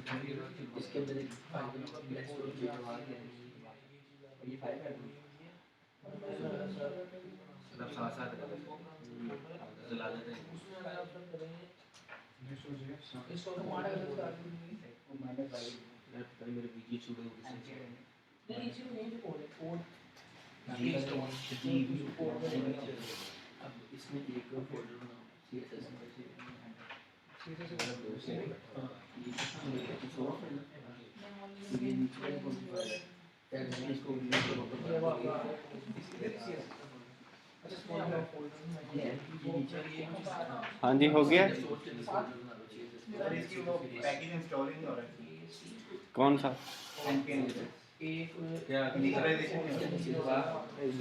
इसके अंदर एक फाइल एक्सपोर्ट किया हुआ है ये फाइल है सब साथ साथ चला लेते हैं इसको तो मारा गया वो मैंने फाइल यार मेरे वीडियो छूटे हो किसी नहीं इसी में नहीं कोड अब इसमें एक फोल्डर बनाओ CSS में ये नीचे इसको हाँ जी हो गया। पैकेज इंस्टॉल ही नहीं हो रहा है। कौन सा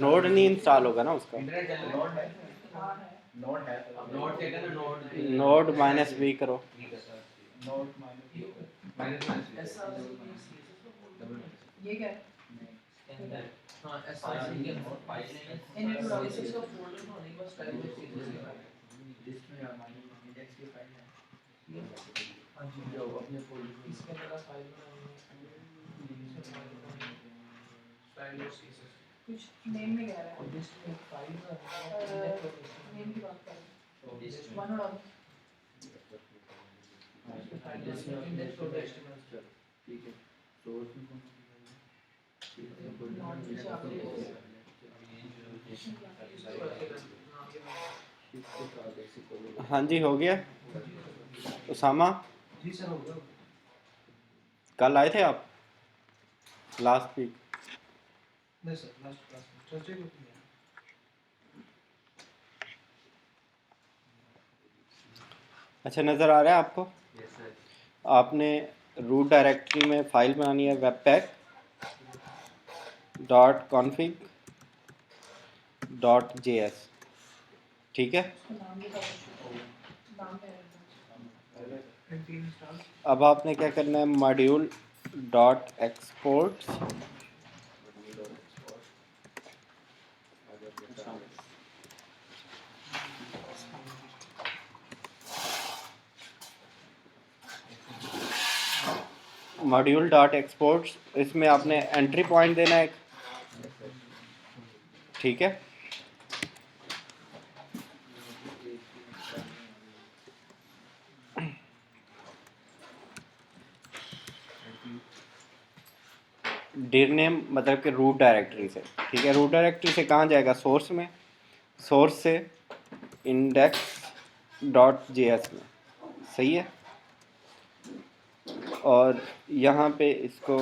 नोड नोड नहीं इंस्टॉल होगा ना उसका। नोड -b करो। ये क्या हाँ SRC के नोट पाइपलाइन इन्हें प्रोसेस का फोल्डर होने के बाद स्टाइल लिस्ट में इंडेक्स की फाइल है हां जी जो अपने फोल्डर इसके अंदर फाइल स्टाइल CSS कुछ नेम में कह रहा है लिस्ट में फाइल नेम की बात कर रहे हैं लिस्ट वन और लिस्ट में इंडेक्स और HTML ठीक है सोर्स में हाँ जी हो गया। उसामा जी सर हो गया। कल आए थे आप लास्ट वीक? नहीं सर लास्ट क्लास में थर्सडे को किया। अच्छा नज़र आ रहा है आपको? Yes sir. आपने रूट डायरेक्टरी में फ़ाइल बनानी है webpack.config.js ठीक है। अब आपने क्या करना है module.export इसमें आपने एंट्री पॉइंट देना है ठीक है। dir name मतलब कि रूट डायरेक्टरी से ठीक है। रूट डायरेक्टरी से कहाँ जाएगा? सोर्स में। सोर्स से index.js में सही है। और यहाँ पे इसको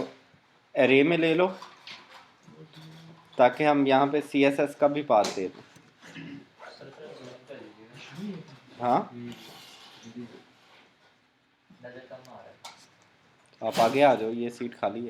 एरे में ले लो ताकि हम यहाँ पे CSS का भी पाथ दे दें। हाँ आप आगे आ जाओ, ये सीट खाली है।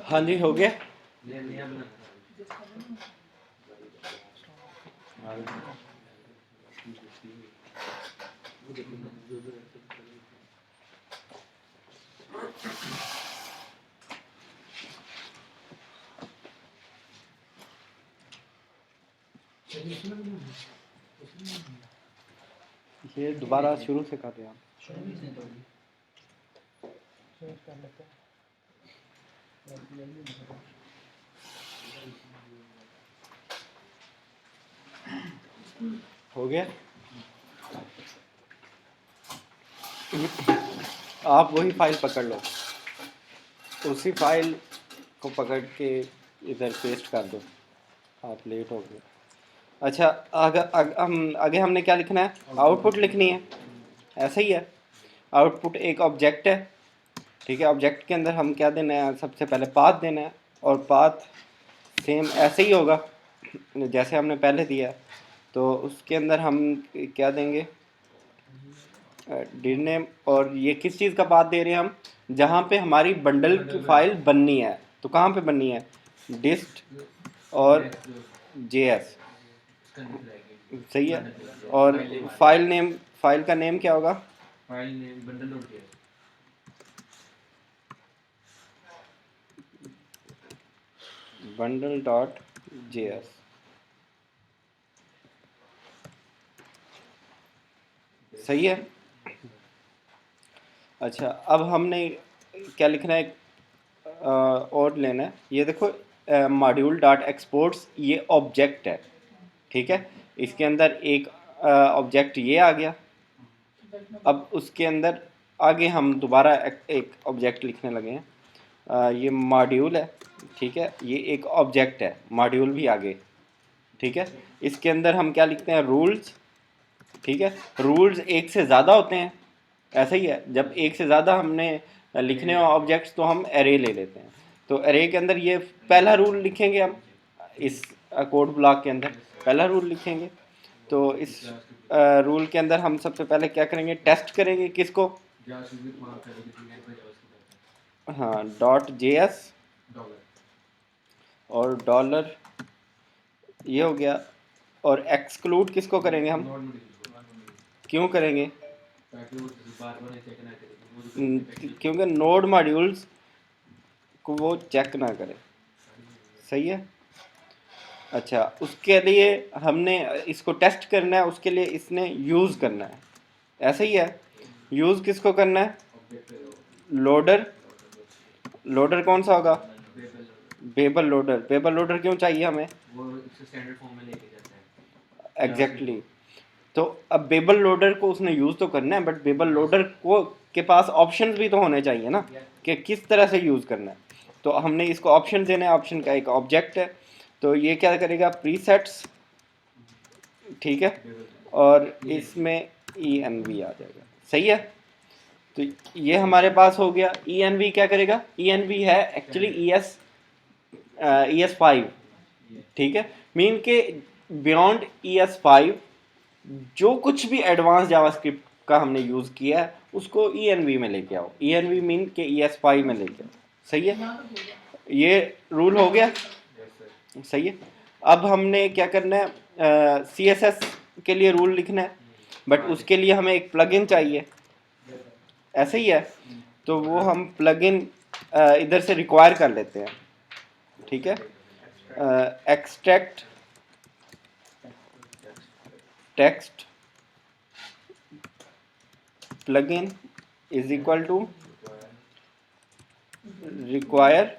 हाँ जी हो गया। ये दोबारा शुरू से कर रहे हैं आप। हो गया। आप वही फाइल पकड़ लो, उसी फाइल को पकड़ के इधर पेस्ट कर दो। आप लेट हो गए। अच्छा आगे हमने क्या लिखना है? आउटपुट लिखनी है, ऐसा ही है। आउटपुट एक ऑब्जेक्ट है ठीक है। ऑब्जेक्ट के अंदर हम क्या देना है? सबसे पहले पाथ देना है और पाथ सेम ऐसे ही होगा जैसे हमने पहले दिया। तो उसके अंदर हम क्या देंगे, डिर नेम, और ये किस चीज़ का पाथ दे रहे हैं हम, जहाँ पे हमारी बंडल की फाइल बननी है। तो कहाँ पे बननी है, डिस्ट और जेएस, सही है। और फाइल नेम, फाइल का नेम क्या होगा, file name bundle dot JS. Bundle dot JS, सही है। अच्छा, अब हमने क्या लिखना है, और लेना है, ये देखो मॉड्यूल डॉट एक्सपोर्ट्स, ये ऑब्जेक्ट है, ठीक है। इसके अंदर एक ऑब्जेक्ट ये आ गया। अब उसके अंदर आगे हम दोबारा एक ऑब्जेक्ट लिखने लगे हैं, ये मॉड्यूल है, ठीक है। ये एक ऑब्जेक्ट है, मॉड्यूल भी आगे, ठीक है। इसके अंदर हम क्या लिखते हैं, रूल्स, ठीक है। रूल्स एक से ज़्यादा होते हैं, ऐसा ही है। जब एक से ज़्यादा हमने लिखने हो ऑब्जेक्ट्स तो हम एरे ले लेते हैं। तो एरे के अंदर ये पहला रूल लिखेंगे हम, इस कोड ब्लॉक के अंदर पहला रूल लिखेंगे। तो इस रूल के अंदर हम सबसे पहले क्या करेंगे, टेस्ट करेंगे किसको, हाँ, डॉट जेएस और डॉलर, ये हो गया। और एक्सक्लूड किसको करेंगे हम, क्यों करेंगे, क्योंकि नोड मॉड्यूल्स को वो चेक ना करे, सही है। अच्छा, उसके लिए हमने इसको टेस्ट करना है, उसके लिए इसने यूज़ करना है, ऐसा ही है। यूज़ किसको करना है, लोडर, लोडर कौन सा होगा, बेबल लोडर। बेबल लोडर क्यों चाहिए हमें, वो स्टैंडर्ड फॉर्म में लेके जाता है। एग्जैक्टली। तो अब बेबल लोडर को उसने यूज़ तो करना है, बट बेबल लोडर को के पास ऑप्शंस भी तो होने चाहिए ना, कि किस तरह से यूज़ करना है। तो हमने इसको ऑप्शन देना है, ऑप्शन का एक ऑब्जेक्ट है। तो ये क्या करेगा, प्रीसेट्स, ठीक है, और इसमें ENV आ जाएगा, सही है। तो ये हमारे पास हो गया। ENV क्या करेगा, ENV है एक्चुअली ES5, ठीक है। मीन के बियॉन्ड ES5 जो कुछ भी एडवांस जावास्क्रिप्ट का हमने यूज़ किया है उसको ENV में लेके आओ। ENV मीन के ES5 में लेके आओ, सही है। ये रूल हो गया, सही है। अब हमने क्या करना है, CSS के लिए रूल लिखना है, बट उसके लिए हमें एक प्लगइन चाहिए, ऐसे ही है। तो वो हम प्लगइन इधर से रिक्वायर कर लेते हैं, ठीक है। Extract text plugin is equal to require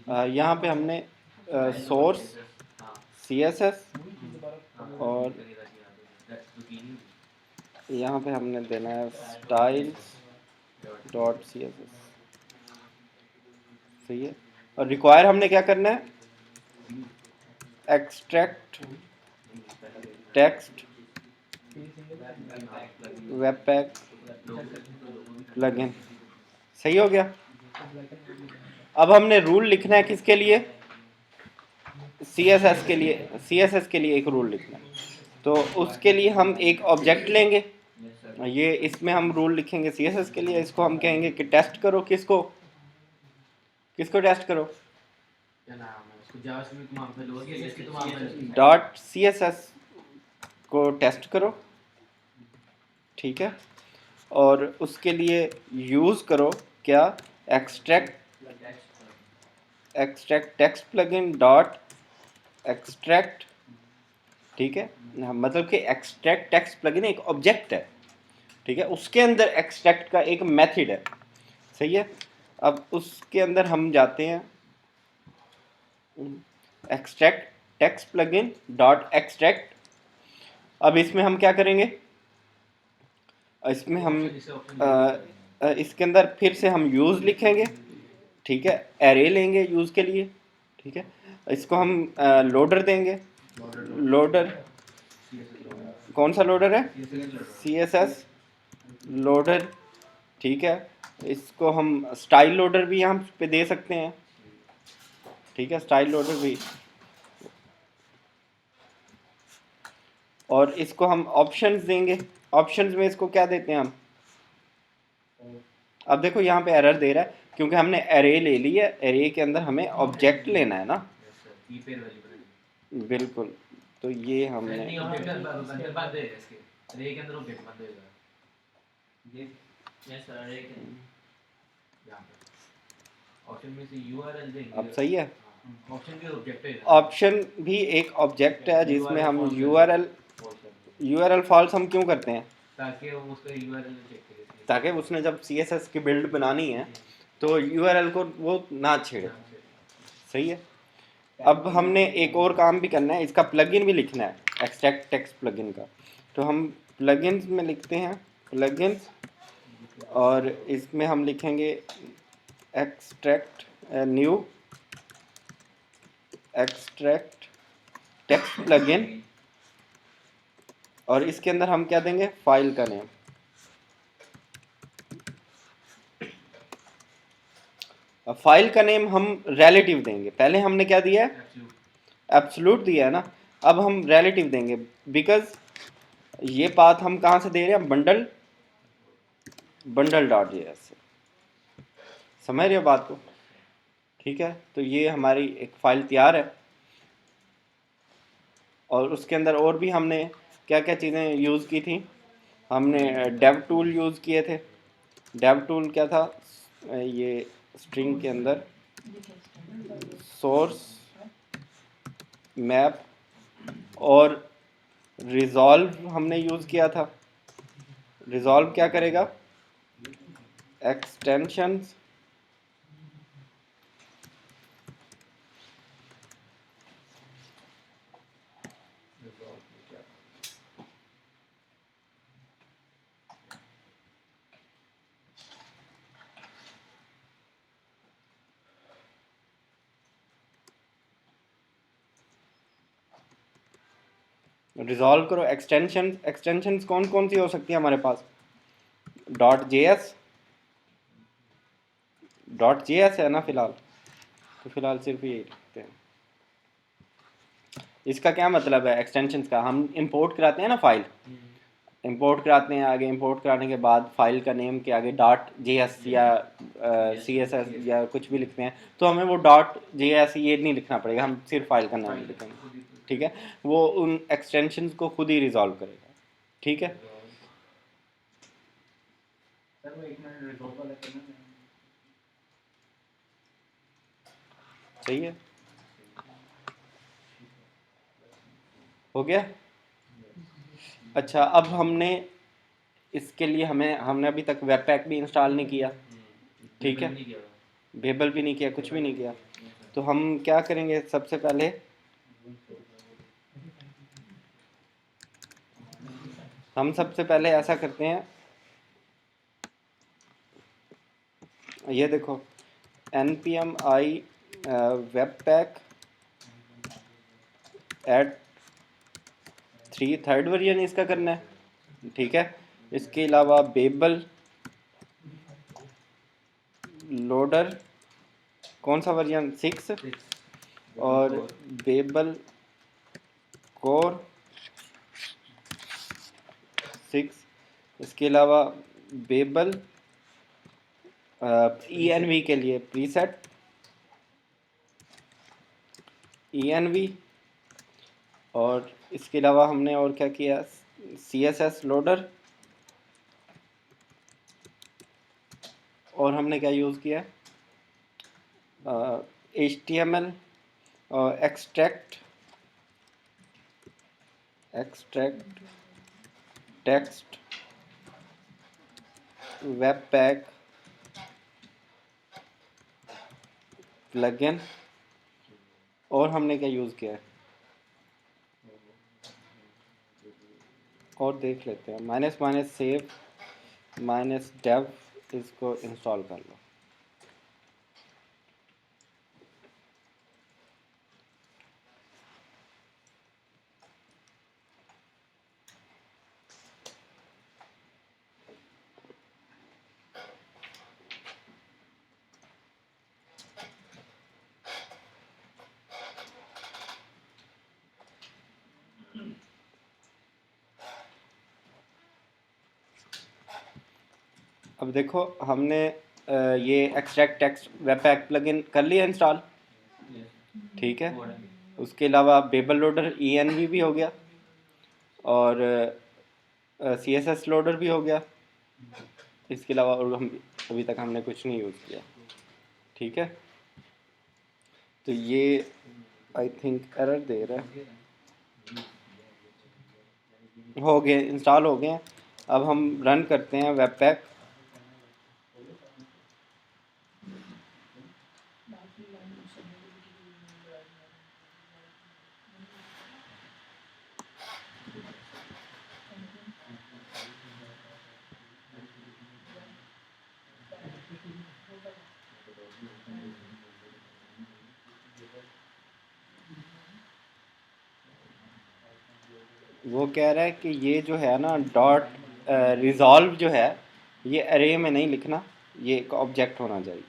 यहाँ पे हमने सोर्स CSS और यहाँ पे हमने देना है styles डॉट CSS, सही है। और रिक्वायर हमने क्या करना है, एक्सट्रैक्ट टेक्स्ट वेबपैक प्लगइन, सही हो गया। अब हमने रूल लिखना है किसके लिए, CSS के लिए। CSS के लिए एक रूल लिखना है, तो उसके लिए हम एक ऑब्जेक्ट लेंगे, ये इसमें हम रूल लिखेंगे CSS के लिए। इसको हम कहेंगे कि टेस्ट करो, किसको, किसको टेस्ट करो, क्या नाम है उसको, जावास्क्रिप्ट को वहां पे लो, CSS की तो वहां पे डॉट CSS को टेस्ट करो, ठीक है। और उसके लिए यूज़ करो क्या, extract text plugin dot extract, ठीक है। मतलब कि एक्सट्रैक्ट टेक्स्ट प्लगइन एक ऑब्जेक्ट है, ठीक है। उसके अंदर एक्सट्रैक्ट का एक मेथड है, सही है। अब उसके अंदर हम जाते हैं, extract text plugin dot extract. अब इसमें हम क्या करेंगे, इसमें हम इसके अंदर फिर से हम यूज़ लिखेंगे, ठीक है। एरे लेंगे यूज़ के लिए, ठीक है। इसको हम लोडर देंगे, लोडर कौन सा लोडर है? CSS CSS लोडर, ठीक है। इसको हम स्टाइल लोडर भी यहाँ पे दे सकते हैं, ठीक है, स्टाइल लोडर भी। और इसको हम ऑप्शंस देंगे। ऑप्शंस में इसको क्या देते हैं हम? अब देखो यहाँ पे एरर दे रहा है क्योंकि हमने एरे ले ली है, एरे के अंदर हमें ऑब्जेक्ट लेना है ना। की पेयर वेरिएबल बिल्कुल, तो ये हमने नहीं ऑब्जेक्ट अंदर बात दे इसके रे के अंदर ऑब्जेक्ट बात देगा ये यस सर रे के यहां पे ऑप्शन में से यूआरएल देंगे। अब सही है। ऑप्शन भी ऑब्जेक्ट है। ऑप्शन भी एक ऑब्जेक्ट है जिसमें हम यूआरएल फॉल्स हम क्यों करते हैं? ताकि वो उसका यूआरएल चेक करे, ताकि उसने जब सीएसएस की बिल्ड बनानी है तो यूआरएल को वो ना छेड़े। सही है। अब हमने एक और काम भी करना है, इसका प्लगइन भी लिखना है, एक्सट्रैक्ट टेक्स्ट प्लगइन का। तो हम प्लगइन्स में लिखते हैं प्लगइन्स, और इसमें हम लिखेंगे extract new extract text plugin, और इसके अंदर हम क्या देंगे? फाइल का नेम। अब फाइल का नेम हम रिलेटिव देंगे। पहले हमने क्या दिया है? एब्सोल्यूट दिया है ना। अब हम रिलेटिव देंगे बिकॉज ये पाथ हम कहाँ से दे रहे हैं? bundle.js से। समझ रहे हो बात को? ठीक है, तो ये हमारी एक फाइल तैयार है। और उसके अंदर और भी हमने क्या क्या चीज़ें यूज़ की थी? हमने डेव टूल यूज़ किए थे। डेव टूल क्या था? ये स्ट्रिंग के अंदर सोर्स मैप और रिजॉल्व हमने यूज़ किया था। रिजॉल्व क्या करेगा? एक्सटेंशंस रिजॉल्व करो एक्सटेंशंस कौन कौन सी हो सकती है हमारे पास? .js है ना फिलहाल, तो फिलहाल सिर्फ ये लिखते हैं। इसका क्या मतलब है एक्सटेंशंस का? हम इंपोर्ट कराते हैं ना फाइल, इंपोर्ट कराते हैं, आगे इंपोर्ट कराने के बाद फाइल का नेम के आगे .js या CSS या कुछ भी लिखते हैं, तो हमें वो .js ये नहीं लिखना पड़ेगा, हम सिर्फ फाइल का नाम लिखेंगे। ठीक है, वो उन एक्सटेंशंस को खुद ही रिजॉल्व करेगा। ठीक है, सर वो एक मिनट रिजॉल्व वाला करना है। सही है, हो गया। अच्छा, अब हमने इसके लिए हमने अभी तक वेब पैक भी इंस्टॉल नहीं किया, ठीक है, बेबल भी नहीं किया, कुछ भी नहीं किया। तो हम क्या करेंगे? सबसे पहले ऐसा करते हैं, ये देखो npm i webpack add 3 third version इसका करना है, ठीक है। इसके अलावा बेबल लोडर कौन सा वर्जन? 6, और बेबल कोर 6। इसके अलावा बेबल env के लिए प्रीसेट env, और इसके अलावा हमने और क्या किया? CSS लोडर, और हमने क्या यूज़ किया? HTML extract text web pack plugin, और हमने क्या यूज़ किया है? और देख लेते हैं, माइनस सेव -dev, इसको इंस्टॉल कर लो। अब देखो हमने ये extract text web pack plugin कर लिया इंस्टॉल, ठीक है। उसके अलावा बेबल लोडर ENV भी हो गया और CSS लोडर भी हो गया। इसके अलावा और हम अभी तक हमने कुछ नहीं यूज़ किया, ठीक है। तो ये आई थिंक एरर दे रहा है। हो गए, इंस्टॉल हो गए हैं। अब हम रन करते हैं वेब पैक। वो कह रहा है कि ये जो है ना डॉट रिजॉल्व जो है ये अरे में नहीं लिखना, ये एक ऑब्जेक्ट होना चाहिए।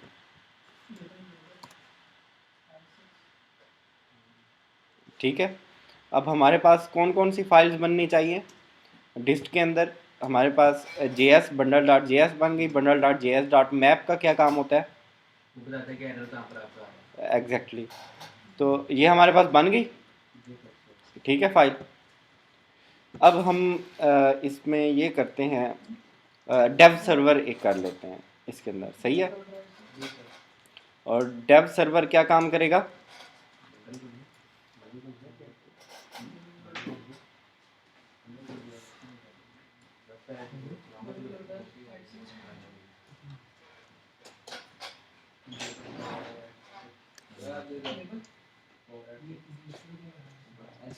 ठीक है। अब हमारे पास कौन कौन सी फाइल्स बननी चाहिए डिस्ट के अंदर? हमारे पास JS बंडल डॉट JS बन गई। Bundle dot JS dot map का क्या काम होता है? एग्जैक्टली तो ये हमारे पास बन गई, ठीक है, फाइल। अब हम इसमें ये करते हैं डेव सर्वर एक कर लेते हैं इसके अंदर, सही है। और डेव सर्वर क्या काम करेगा?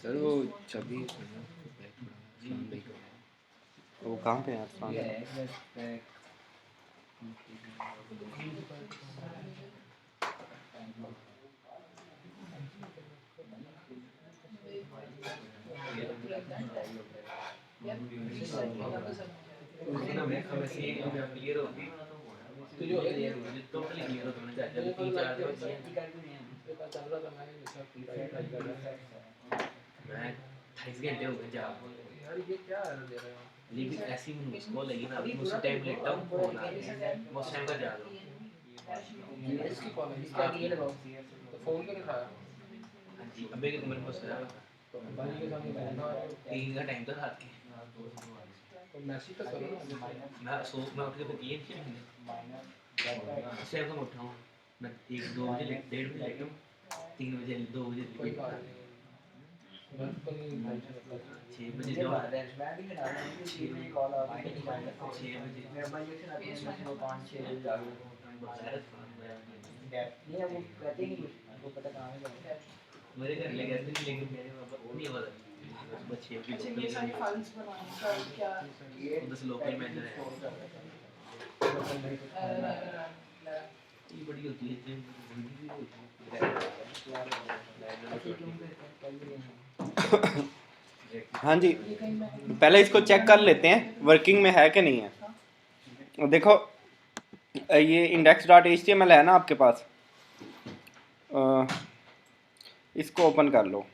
सर वो छवि वो कहाँ पे है आसमान? क्लियर होगी टोटली क्लियर हो तुमने चाचा 3-4 दिन मैं 28 घंटे हो गए जा यार, ये क्या एरर दे रहा है। लेकिन ऐसी में उसको लगी ना अभी उसी टाइम लेटा हूं फोन आ गया मैं उस टाइम का जा रहा हूं इसकी कॉल है इसका ये लगाओ तो फोन क्यों नहीं उठाया। हां जी अबे के मेरे पास आया तो भाई के सामने बैठा 3 का टाइम था साथ के तो मैसेज तो करो मैं मैं उठ के फिर ये सेव का उठाऊं मैं 1-2 बजे 1:30 बजे लेटा हूं 3 बजे 2 बजे कोई बात नहीं 6 बजे जो मैं भी बना रहा हूं 6 बजे कॉल आ गई 6 बजे मेरा भाई जैसे ना 5-6 बजे जाग नहीं वो कहते नहीं कुछ वो पता कहां है मेरे घर ले गए थे लेकिन मेरे पापा नहीं हुआ बच्चे भी ये सारी फाइल्स बनाने का क्या ये 10 लोकल मैनेजर है ये बड़ी होती है हाँ जी, पहले इसको चेक कर लेते हैं वर्किंग में है कि नहीं है। देखो ये index.html है ना आपके पास, इसको ओपन कर लो।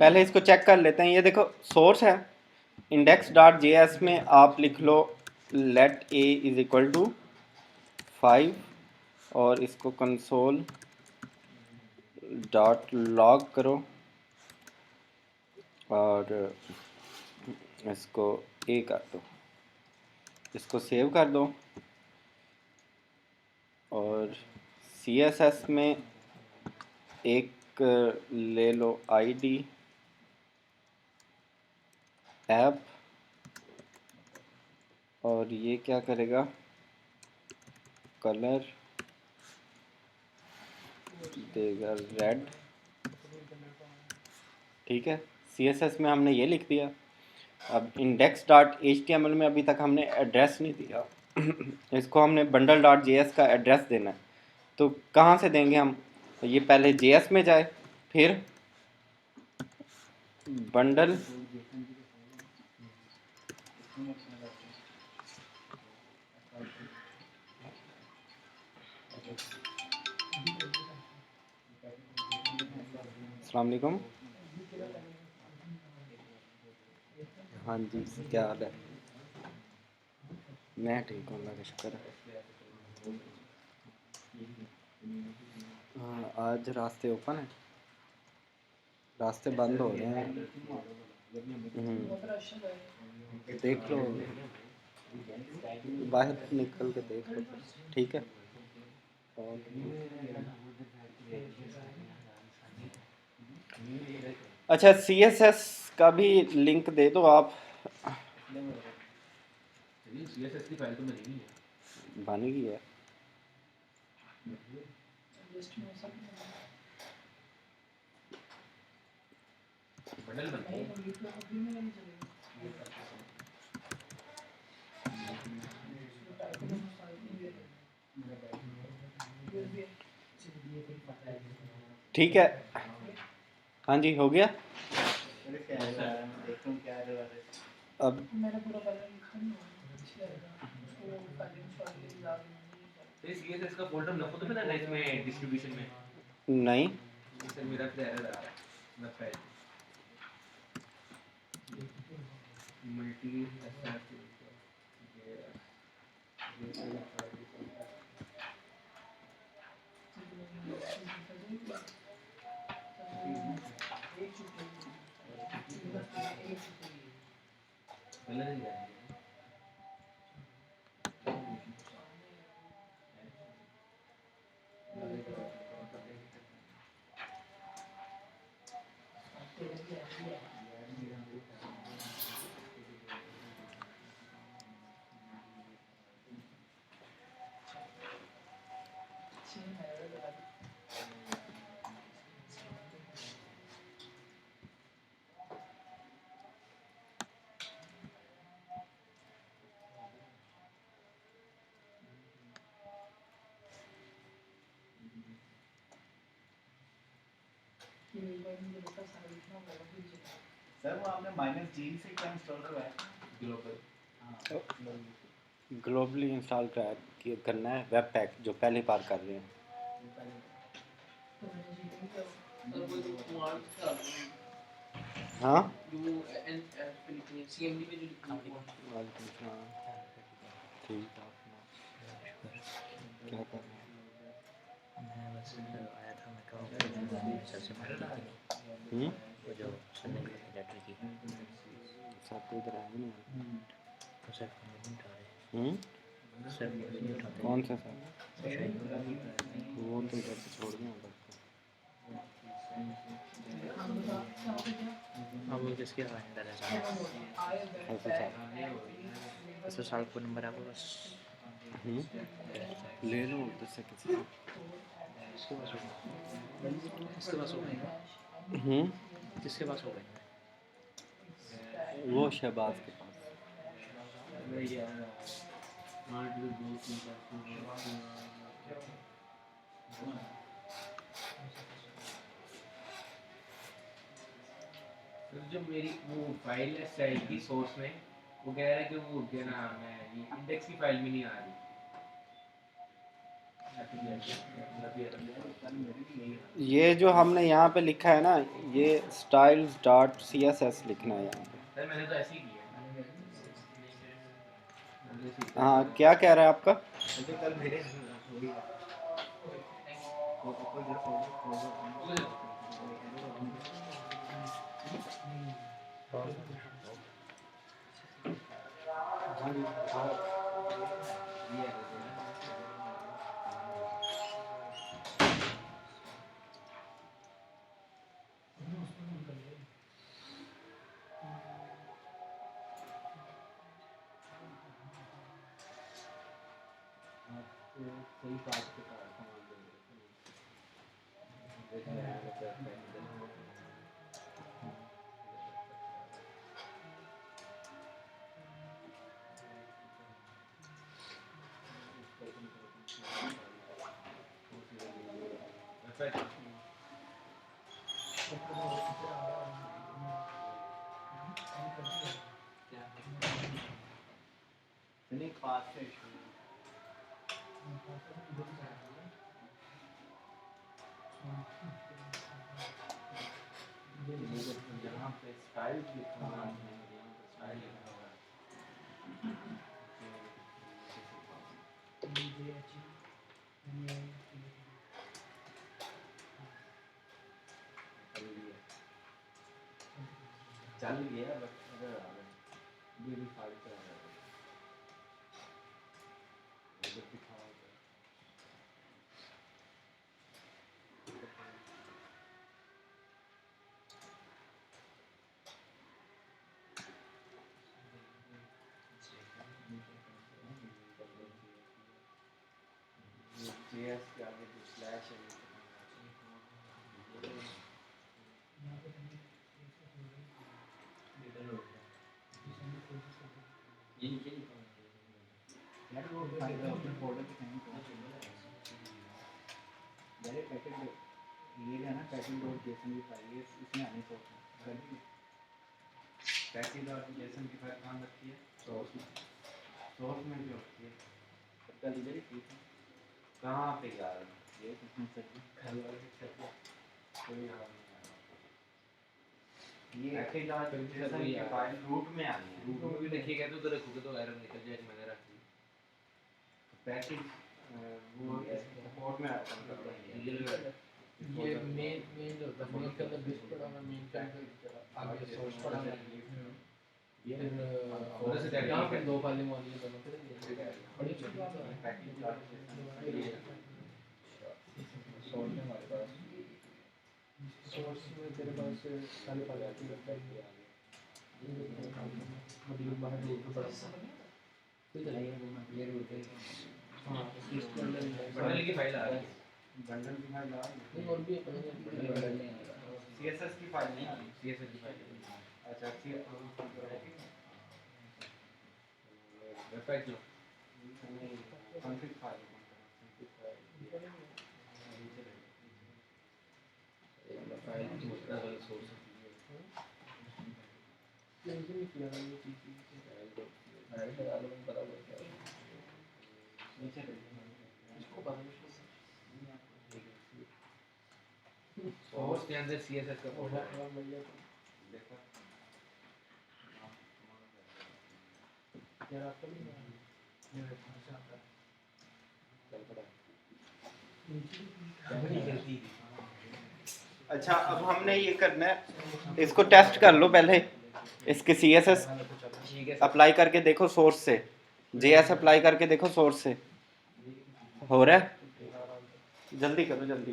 पहले इसको चेक कर लेते हैं। ये देखो सोर्स है index.js में आप लिख लो let a is equal to 5 और इसको कंसोल डॉट लॉग करो और इसको a कर दो, इसको सेव कर दो और CSS में एक ले लो ID ऐप और ये क्या करेगा कलर देगा रेड, ठीक है। CSS में हमने ये लिख दिया। अब index.html में अभी तक हमने एड्रेस नहीं दिया इसको हमने bundle.js का एड्रेस देना है। तो कहाँ से देंगे हम? ये पहले JS में जाए, फिर बंडल अस्सलाम वालेकुम। हाँ जी, क्या हाल है? मैं ठीक हूँ, अल्लाह का शुक्र है। हाँ, आज रास्ते ओपन है, रास्ते बंद हो रहे हैं। देख लो, बाहर निकल के देख लो, ठीक है। अच्छा, CSS का भी लिंक दे दो आप। CSS की फाइल तो बनी नहीं है। बन गई है। बंडल बन गई। ठीक है, हाँ जी, हो गया। अब तो CSS का फोल्डर लखो तो पता है इसमें डिस्ट्रीब्यूशन में। नहीं, सर मेरा फिर एरर आ रहा है वेबसाइट मल्टी सर वो आपने -G से क्या इंस्टॉल करवाया? ग्लोबल ग्लोबली इंस्टॉल करना है वेब पैक, जो पहली बार कर रहे हैं। हाँ, CMD में जो वालेकुम सलाम। ठीक है, क्या कर रहे हैं? मैं बस आया था, मैं कहा सर से बात की नहीं, वो जो सुनने की लेटर की, सब तो इधर आए नहीं। तो सर फोन नहीं उठा रहे, सर फोन नहीं उठाते। कौन सा सर? शायद वो तो इधर से छोड़ दिया बस। हाँ, वो किसके हैंडल है साहब? ऐसे सर सर साहब को नंबर आपके पास? ले लो उधर से किसी से। इसके पास होगा, इसके पास होगा, किसके पास होगा? वो शहबाज के पास। जो मेरी वो फाइल है स्टाइल की सोर्स में वो कह रहा है कि वो क्या नाम है ये इंडेक्स की फाइल में नहीं आ रही। ये जो हमने यहाँ पे लिखा है ना, ये styles.css लिखना है यहाँ पे। सर मैंने तो ऐसे ही किया। हाँ, क्या कह रहा है आपका? कल मेरे सही बात के नहीं पास से इशू यहाँ पे स्टाइल लिखा हुआ है, यहाँ पे स्टाइल लिखा हुआ है। चल गया बट अगर आ रहा है ये भी फाइल कर रहा है इधर दिखाओ JS के आगे जो स्लैश है ये नीचे यार वो फाइल अपने फोल्डर पे कहीं तो मेरे पैकेट ये है ना पैकेट डॉट जेसन की फाइल ये इसमें आनी चाहिए पैकेज और जेसन की फाइल कहाँ रखी है? सोर्स में जो रखी है कल इधर ही थी कहाँ पे यार ये किसने सर खाली वाले के साथ कोई यार नहीं ये पैकेज और जेसन की फाइल रूट में आनी है रूट में भी देखिएगा तो उधर रखोगे तो एरर निकल जाएगी मैंने रखी पैकेज वो सपोर्ट में आता है ये मेन जो होता है मेन के अंदर डिस्क पड़ा है मेन के अंदर आगे सोर्स पड़ा है ये और से यहाँ पे दो फाइलें मौजूद है दोनों पे बड़ी छोटी बात है पैकेज और सोर्स में हमारे पास सोर्स में तेरे पास सारे फाइलें आती है मतलब बाहर रूट पड़ा ठीक है ये रूट है हाँ डिस्क के अंदर बंडल की फाइल आ रही है बंडल की फाइल आ नहीं और भी बंडल नहीं आ रहा CSS की फाइल नहीं CSS की फाइल अच्छा वेबसाइट लो कॉन्फ़िग फाइल फाइल दूसरा वाला सोर्स नहीं किया था ये चीज़ फाइल का आलम पता हुआ क्या नीचे इसको पता नहीं सोर्स के अंदर CSS का और फोल्डर बढ़िया देखा यार आपको नहीं ये भाषा आता है चल पड़ा अच्छा अब हमने ये करना है इसको टेस्ट कर लो पहले इसके CSS अप्लाई करके देखो सोर्स से JS अप्लाई करके देखो सोर्स से हो रहा है जल्दी करो जल्दी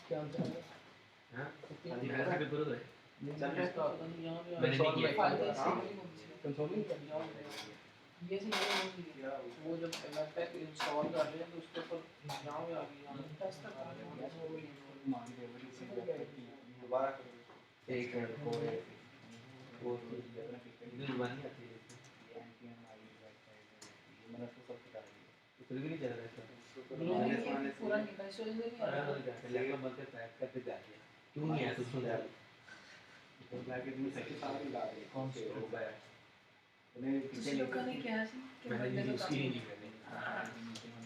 क्या आंसर है हां ऐसा भी करो चल रहा है यहाँ पे मैंने नहीं किया कंसोलिंग कर दिया ये से ये वो जब वेब पैक इंस्टॉल कर रहे हैं तो उसके ऊपर यहाँ पे आ गई टेस्ट कर रहे हैं दोबारा करो एक को वो दिल बनी आती है मैंने उसको सब सिखा दिया उतर भी नहीं चल रहा है पूरा निकल से नहीं आ रहा लैपटॉप बंद कर पैक करके जा दिया क्यों नहीं आया तुझको यार तो ब्लैकेट में सही सारी ला रही कौन से हो गया उन्हें किसी लोग का नहीं क्या सी मैंने यूज की नहीं मैंने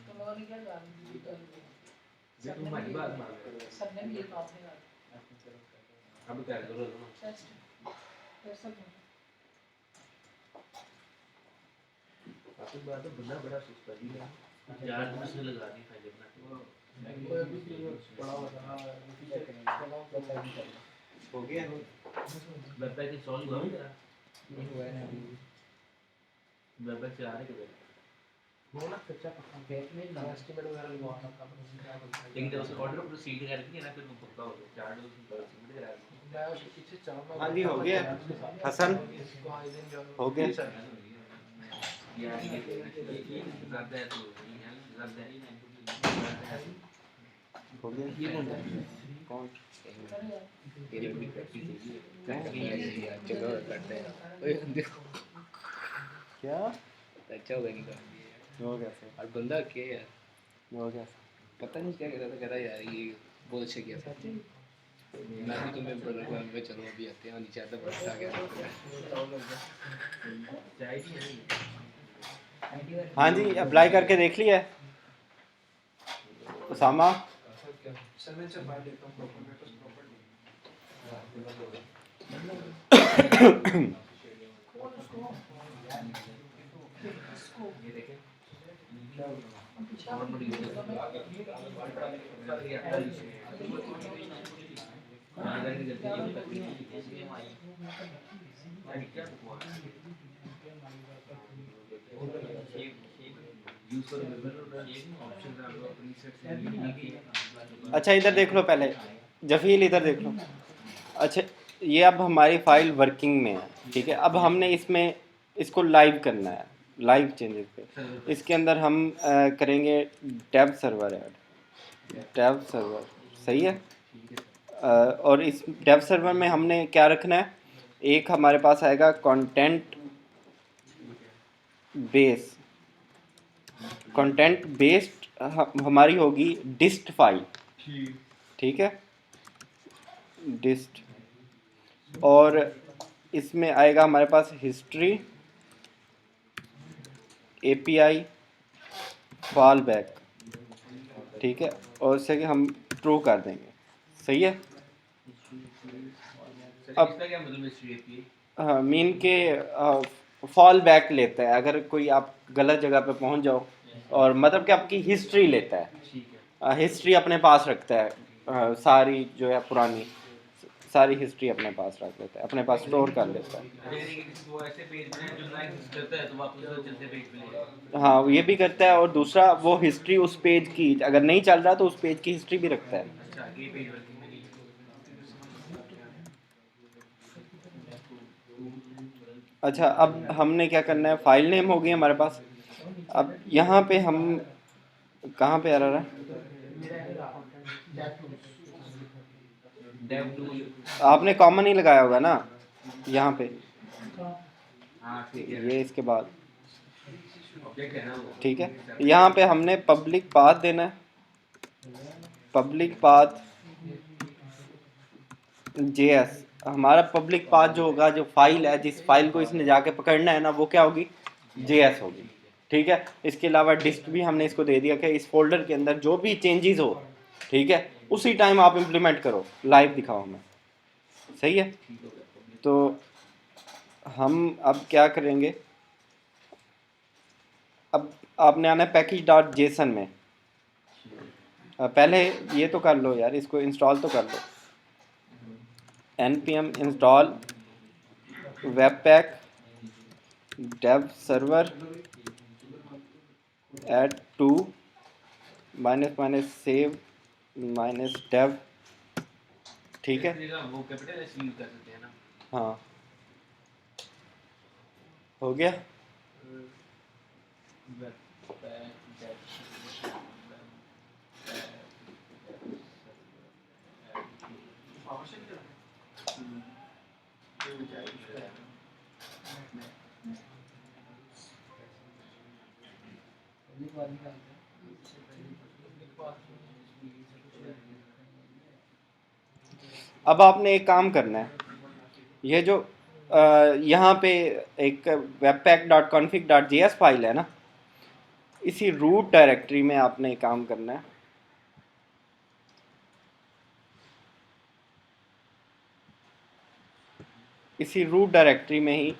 तो लोगों ने क्या जान ये तुम हमारी बात मान रहे सबने भी ये काम नहीं अब क्या करो ना टेस्ट कैसा काफी बात तो बंदा बड़ा सुस्त है यार तुम से लगा दी फाइल अपना कोई भी बड़ा हो रहा है चेक करना हो गया वेब पेज इंस्टॉल हुआ मेरा नहीं हुआ है अभी वेब पेज चला रहे किधर वो ना कच्चा पक्का फेक में ना एस्टीमेट वगैरह लगवा सकता है लेकिन जब उसको ऑर्डर प्रोसीड करके ना फिर वो पक्का हो गया चार डोज सबमिट करा मैं उसके पीछे चलूंगा हाँ जी हो गया हसन हो गया यार ये ज्यादा है तो ज्यादा है हो गया ये कौन है कौन ये भी प्रैक्टिस है चलो करते हैं ओए देखो क्या अच्छा होगा नहीं हो गया सर और बंदा क्या यार हो गया पता नहीं क्या कह रहा था यार ये बहुत अच्छा किया था मैं भी तुम्हें प्रोग्राम में चलो अभी आते हैं नीचे आता बस आ गया हाँ जी, अप्लाई करके देख लिया है उसामा? सर मैं से फाइल लेता हूँ प्रॉपर्टी अच्छा इधर देख लो पहले, जफील इधर देख लो। अच्छा ये अब हमारी फाइल वर्किंग में है, ठीक है। अब हमने इसमें इसको लाइव करना है, लाइव चेंजेस पे। इसके अंदर हम करेंगे tab server add, tab server, सही है। और इस टैब सर्वर में हमने क्या रखना है, एक हमारे पास आएगा कंटेंट बेस, कंटेंट बेस्ड हमारी होगी डिस्ट फाइल, ठीक है, डिस्ट। और इसमें आएगा हमारे पास हिस्ट्री, एपीआई, फॉल बैक, ठीक है। और इससे कि हम ट्रू कर देंगे, सही है। अब क्या मतलब हिस्ट्री हाँ, मीन के फॉल बैक लेता है अगर कोई आप गलत जगह पे पहुंच जाओ, और मतलब कि आपकी हिस्ट्री लेता है, ठीक है हिस्ट्री अपने पास रखता है, सारी जो है पुरानी सारी हिस्ट्री अपने पास रख लेता है, अपने पास स्टोर कर लेता है। वो ऐसे पेज बनाए जो लाइक करता है तो वापस वो चलते पेज पे ले जाता हाँ ये भी करता है, और दूसरा वो हिस्ट्री उस पेज की अगर नहीं चल रहा तो उस पेज की हिस्ट्री भी रखता है। है। अच्छा ये पेज वर्किंग में नहीं है। अच्छा अब हमने क्या करना है, फाइल नेम हो गई हमारे पास। अब यहाँ पे हम कहाँ पे आ रहा है, डेव टूल आपने कॉमन ही लगाया होगा ना यहाँ पे, हाँ ठीक है ये इसके बाद, ऑब्जेक्ट है ना वो ठीक है। यहाँ पे हमने पब्लिक पाथ देना है, पब्लिक पाथ जेएस। हमारा पब्लिक पाथ जो होगा, जो फाइल है, जिस फाइल को इसने जाके पकड़ना है ना, वो क्या होगी, जेएस होगी, ठीक है। इसके अलावा डिस्ट भी हमने इसको दे दिया कि इस फोल्डर के अंदर जो भी चेंजेस हो, ठीक है, उसी टाइम आप इम्प्लीमेंट करो, लाइव दिखाओ हमें, सही है। तो हम अब क्या करेंगे, अब आपने आना है पैकेज डॉट जेसन में। पहले ये तो कर लो यार, इसको इंस्टॉल तो कर लो, npm install webpack dev server add to -save -dev, ठीक है। वो कैपिटल एस यूज कर सकते हैं ना हाँ हो गया। अब आपने एक काम करना है, ये जो यहाँ पे एक webpack.config.js फाइल है ना, इसी रूट डायरेक्टरी में आपने एक काम करना है, इसी रूट डायरेक्टरी में ही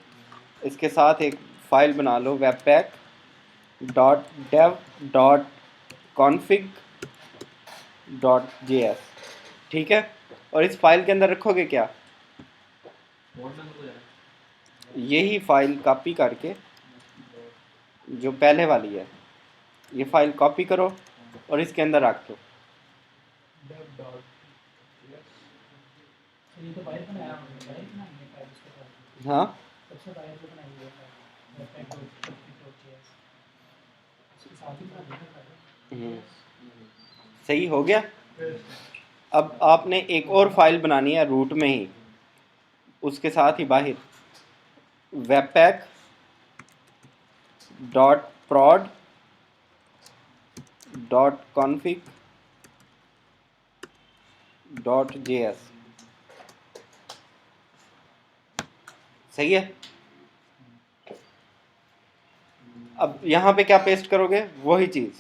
इसके साथ एक फाइल बना लो, webpack.dev.config.js, ठीक है। और इस फाइल के अंदर रखोगे क्या, यही फाइल कॉपी करके, जो पहले वाली है, ये फाइल कॉपी करो और इसके अंदर रख दो। हाँ सही हो गया। अब आपने एक और फाइल बनानी है रूट में ही, उसके साथ ही बाहर webpack dot prod dot config dot js, सही है। अब यहाँ पे क्या पेस्ट करोगे, वही चीज़,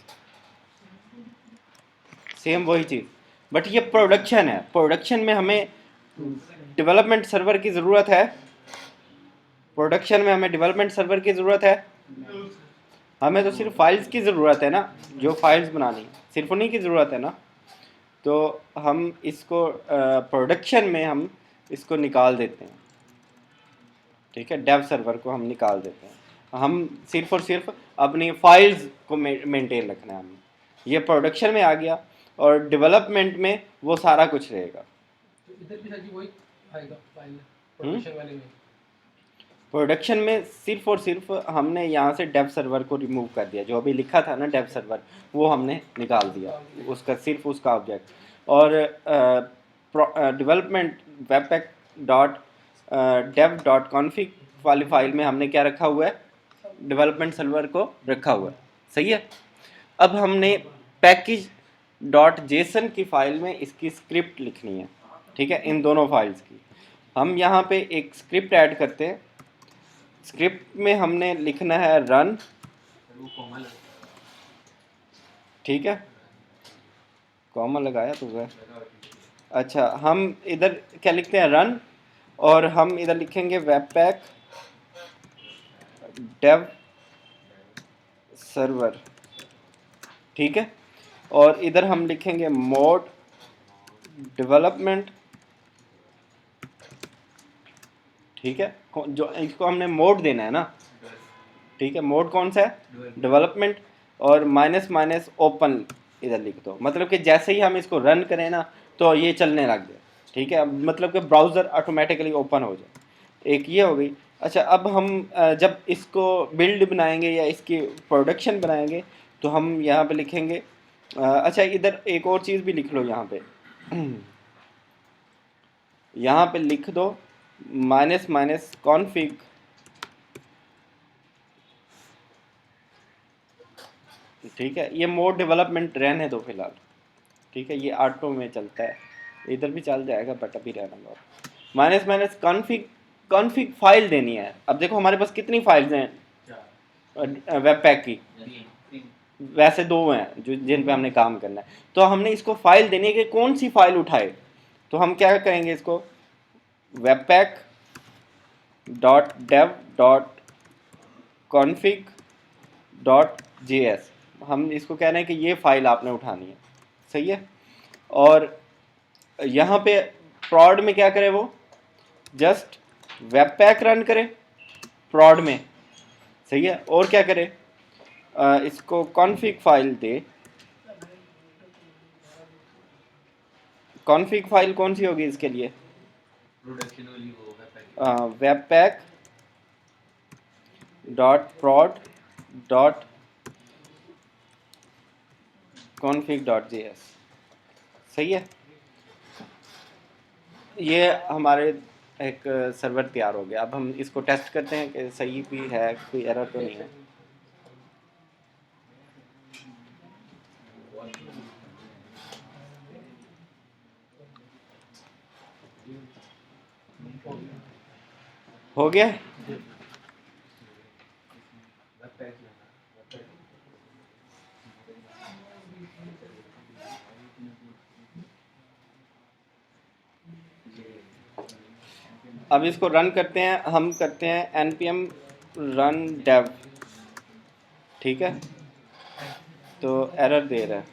सेम वही चीज़, बट ये प्रोडक्शन है। प्रोडक्शन में हमें डेवलपमेंट सर्वर की ज़रूरत है, प्रोडक्शन में हमें डेवलपमेंट सर्वर की ज़रूरत है, हमें तो सिर्फ फाइल्स की ज़रूरत है ना, जो फाइल्स बनानी, सिर्फ उन्हीं की ज़रूरत है ना। तो हम इसको प्रोडक्शन में हम इसको निकाल देते हैं, ठीक है, डेव सर्वर को हम निकाल देते हैं। हम सिर्फ और सिर्फ अपनी फाइल्स को मेंटेन रखना है हमें। ये प्रोडक्शन में आ गया, और डेवलपमेंट में वो सारा कुछ रहेगा। तो इधर भी सर जी वही आएगा फाइल प्रोडक्शन वाले में। प्रोडक्शन में सिर्फ और सिर्फ हमने यहाँ से डेव सर्वर को रिमूव कर दिया, जो अभी लिखा था ना डेव सर्वर, वो हमने निकाल दिया, उसका सिर्फ उसका ऑब्जेक्ट। और development webpack dot dev dot config वाली फाइल में हमने क्या रखा हुआ है, डेवलपमेंट सर्वर को रखा हुआ है, सही है। अब हमने पैकेज डॉट जेसन की फाइल में इसकी स्क्रिप्ट लिखनी है, ठीक है, इन दोनों फाइल्स की। हम यहाँ पे एक स्क्रिप्ट ऐड करते हैं। स्क्रिप्ट में हमने लिखना है रन, ठीक है, कॉमा लगाया तो है। अच्छा, हम इधर क्या लिखते हैं, रन, और हम इधर लिखेंगे वेबपैक डेव सर्वर, ठीक है, और इधर हम लिखेंगे मोड डेवलपमेंट, ठीक है, जो इसको हमने मोड देना है ना, ठीक है, मोड कौन सा है, डेवलपमेंट, और माइनस माइनस ओपन इधर लिख दो, मतलब कि जैसे ही हम इसको रन करें ना तो ये चलने लग जाए, ठीक है, मतलब कि ब्राउज़र ऑटोमेटिकली ओपन हो जाए। एक ये हो गई। अच्छा, अब हम जब इसको बिल्ड बनाएंगे या इसकी प्रोडक्शन बनाएंगे तो हम यहाँ पे लिखेंगे, अच्छा इधर एक और चीज़ भी लिख लो, यहाँ पे यहाँ पे लिख दो माइनस माइनस कॉन्फिग, ठीक है, ये मोड डेवलपमेंट रहने दो फिलहाल, ठीक है, ये ऑटो में चलता है, इधर भी चल जाएगा बट अभी रहना दो। Minus minus config, config file देनी है। अब देखो हमारे पास कितनी फाइल्स हैं वेब पैक की, वैसे 2 हैं जो जिन पे हमने काम करना है। तो हमने इसको फाइल देनी है कि कौन सी फाइल उठाए, तो हम क्या करेंगे, इसको webpack dot dev dot config dot JS, हम इसको कह रहे हैं कि ये फाइल आपने उठानी है, सही है। और यहाँ पे प्रॉड में क्या करे, वो जस्ट वेबपैक रन करे प्रॉड में, सही है, और क्या करे, इसको कॉन्फिग फाइल दे। कॉन्फिग फाइल कौन सी होगी इसके लिए, प्रोडक्शन वाली वो वेबपैक डॉट प्रॉड डॉट कॉन्फिग डॉट जेएस, सही है। ये हमारे एक सर्वर तैयार हो गया। अब हम इसको टेस्ट करते हैं कि सही भी है, कोई एरर तो नहीं है। हो गया। अब इसको रन करते हैं, हम करते हैं npm run dev, ठीक है, तो एरर दे रहा है।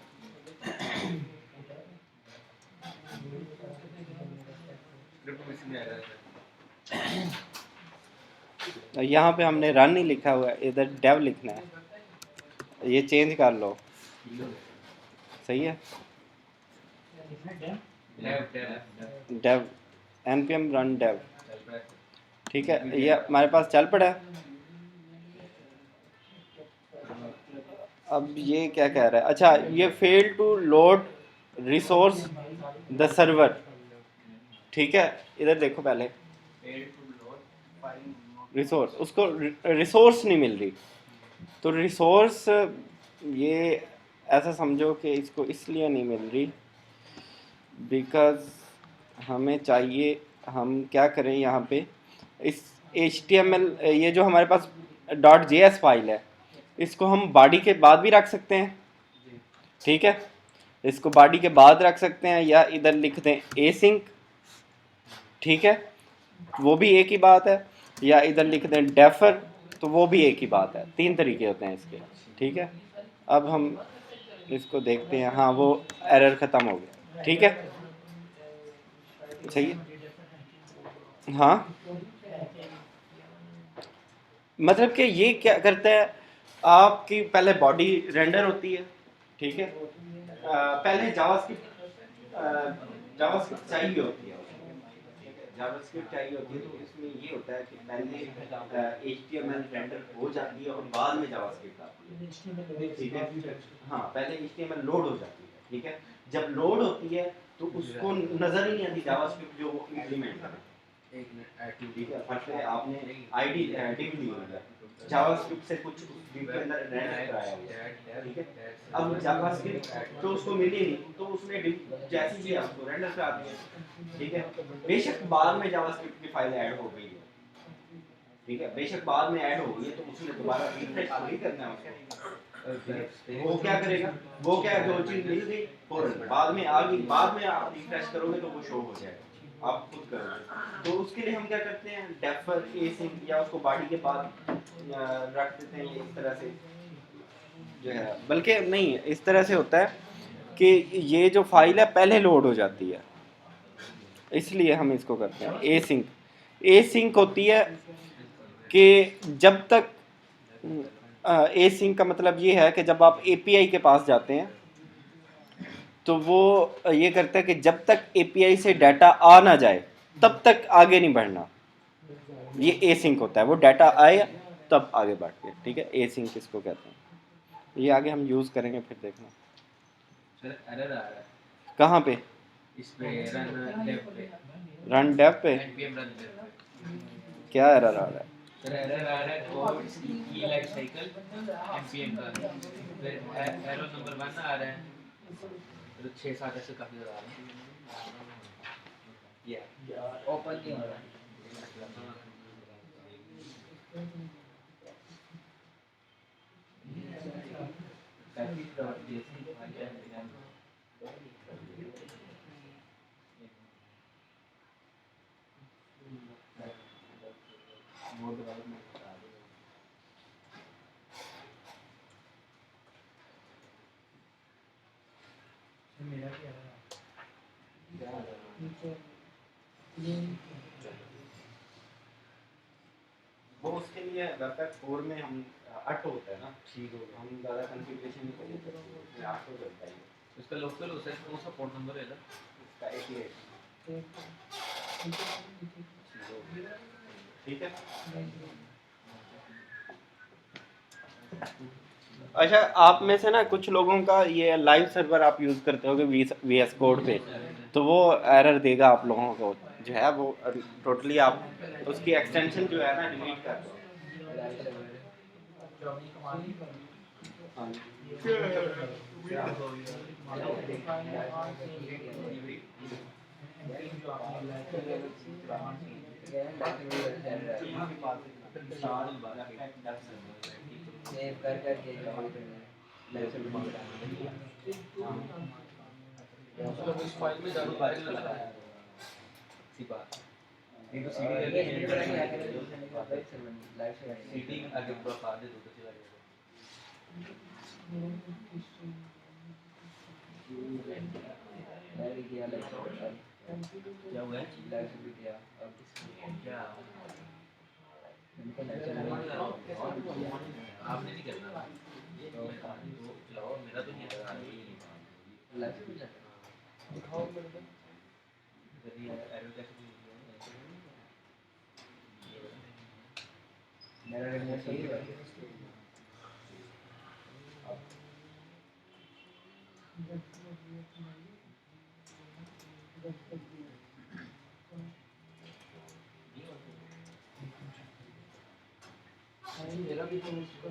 यहाँ पे हमने रन नहीं लिखा हुआ है, इधर dev लिखना है, ये चेंज कर लो, सही है, dev npm run dev, ठीक है, ये हमारे पास चल पड़ा है। अब ये क्या कह रहा है, अच्छा ये fail to load resource the server, ठीक है, इधर देखो पहले रिसोर्स, उसको रिसोर्स नहीं मिल रही, तो रिसोर्स ये ऐसा समझो कि इसको इसलिए नहीं मिल रही बिकॉज हमें चाहिए, हम क्या करें यहाँ पे, इस HTML ये जो हमारे पास .js फाइल है इसको हम बॉडी के बाद भी रख सकते हैं, ठीक है, इसको बॉडी के बाद रख सकते हैं या इधर लिख दें async, ठीक है, वो भी एक ही बात है, या इधर लिख दें डेफर, तो वो भी एक ही बात है। 3 तरीके होते हैं इसके, ठीक है। अब हम इसको देखते हैं, हाँ वो एरर ख़त्म हो गया, ठीक है, सही है। हाँ मतलब कि ये क्या करता है, आपकी पहले बॉडी रेंडर होती है, ठीक है, पहले जावास्क्रिप्ट चाहिए होती है, जावास्क्रिप्ट चाहिए होती है, तो इसमें ये होता है कि पहले HTML रेंडर हो जाती है और बाद में जावास्क्रिप्ट आती है, ठीक है। हाँ पहले HTML लोड हो जाती है, ठीक है, जब लोड होती है तो उसको नज़र ही नहीं आती जावास्क्रिप्ट जो वो इम्प्लीमेंट करें, ठीक है। फर्स्ट है आपने आईडी डिव ली हुई है, जावास्क्रिप्ट से कुछ डिव के अंदर रेंडर कराया हुआ है, ठीक है। अब जावास्क्रिप्ट तो उसको मिली नहीं, तो उसने डिव जैसे ही आपको रेंडर करा दिया, ठीक है। बेशक बाद में जावास्क्रिप्ट की फाइल ऐड हो गई है, ठीक है, बेशक बाद में ऐड हो गई है, तो उसने दोबारा रिफ्रेश थोड़ी करना है उसको, वो क्या करेगा, वो क्या जो चीज़ मिल गई फौरन बाद में आ गई, बाद में आप रिफ्रेश करोगे तो वो शो हो जाएगा, आप खुद करोगे। तो उसके लिए हम क्या करते हैं, डेफर async या उसको बॉडी के बाद रख देते हैं इस तरह से जो है, बल्कि नहीं इस तरह से होता है कि ये जो फाइल है पहले लोड हो जाती है, इसलिए हम इसको करते हैं async होती है कि जब तक async का मतलब ये है कि जब आप API के पास जाते हैं तो वो ये करता है कि जब तक API से डाटा आ ना जाए तब तक आगे नहीं बढ़ना, ये async होता है, वो डाटा आए तब आगे बढ़ के, ठीक है, async इसको कहते हैं। ये आगे हम यूज़ करेंगे फिर देखना। सर एरर आ रहा है कहाँ पे, इस पे रन डेव पे, रन डेव पे npm रन डेव पे क्या एरर आ रहा है? सर एरर आ रहा है कोड की लाइफ साइकिल npm का, फिर एरर नंबर 1 आ रहा है, तो 6-7 ऐसे काफी ज़्यादा आ रहे हैं, ये ओपन नहीं हो रहा है। वो उसके लिए वेबपैक 4 में हम 8 होता है ना, ठीक हो गया। हम ज़्यादा कॉन्फ़िगरेशन नहीं करेंगे, उसमें 8 हो चलता है, उसका लोकल हो सर, कौन सा पोर्ट नंबर है इधर? इसका 88, ठीक है। अच्छा आप में से ना कुछ लोगों का ये लाइव सर्वर आप यूज़ करते होगे VS कोड पे, तो वो एरर देगा आप लोगों को, जो है वो टोटली आप उसकी एक्सटेंशन जो है ना डिलीट कर दो। हाँ सेव कर करके मतलब उस फाइल में ज़रूर फाइल लगा है सी बात, नहीं तो सीडी करके सीडी आगे पूरा पा दे तो चला जाएगा। क्या हुआ है? क्या आपने नहीं करना, मेरा तो नहीं है, दिखाओ एरर कैसे मेरा रिमोट सही है। मेरा भी तो उसका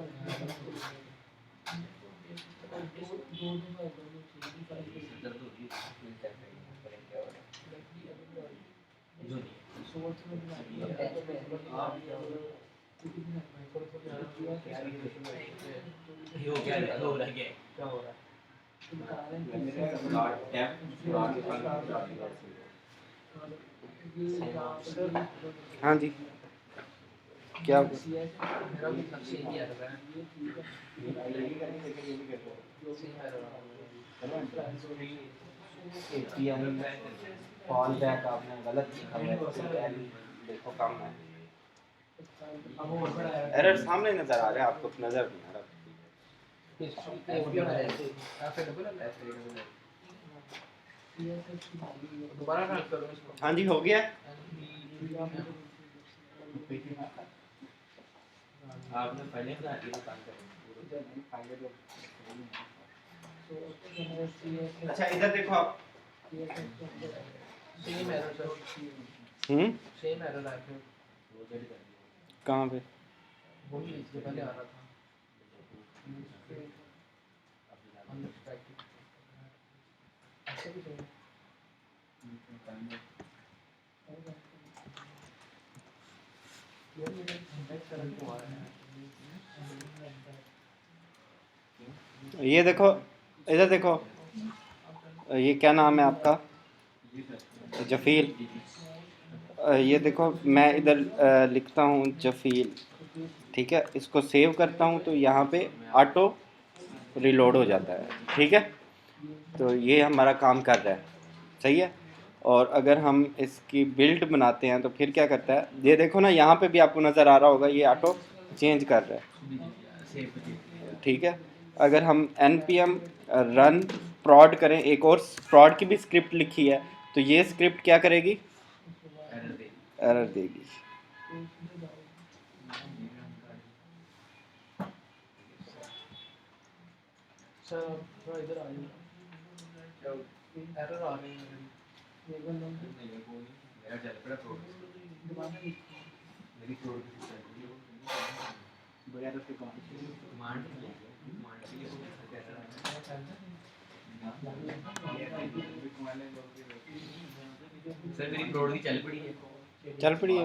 दर्द होती है। जो नहीं है हो क्या है हो रहा है क्या हो रहा है हाँ जी क्या हुआ? मेरा भी नक्शे ही आ रहा है फॉल बैक आपने गलत लिखा हुआ है, देखो कम है, एरर सामने नजर आ रहा है, आपको नजर नहीं आ रहा। दोबारा ट्रांसफर करो इसको। हाँ जी हो गया। आपने पहले बता दिया काम करें अच्छा इधर देखो आप। Same error sir, same error आया फिर कहाँ पे? वही इससे पहले आ रहा था अनएक्सपेक्टेड ऐसे भी चाहिए। ये देखो इधर देखो, ये क्या नाम है आपका? जफील। ये देखो मैं इधर लिखता हूँ जफील, ठीक है, इसको सेव करता हूँ तो यहाँ पे ऑटो रिलोड हो जाता है, ठीक है। तो ये हमारा काम कर रहा है, सही है। और अगर हम इसकी बिल्ड बनाते हैं तो फिर क्या करता है, ये देखो ना, यहाँ पे भी आपको नज़र आ रहा होगा ये ऑटो चेंज कर रहा है, ठीक है। अगर हम npm रन prod करें, एक और prod की भी स्क्रिप्ट लिखी है, तो ये स्क्रिप्ट क्या करेगी? एरर देगी। सर थोड़ा इधर आ जाइए, एरर आ रही है सर मेरी प्रोड की चल पड़ी है चल पड़ी है।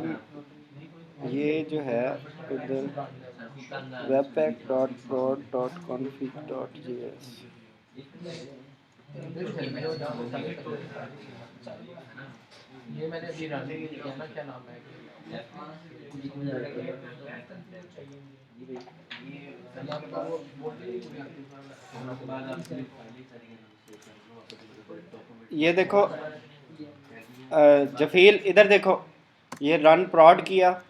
ये जो है इधर webpack.prod.config.js, ये मैंने अभी रन किया ना, क्या नाम है ये देखो जफील इधर देखो, ये रन prod किया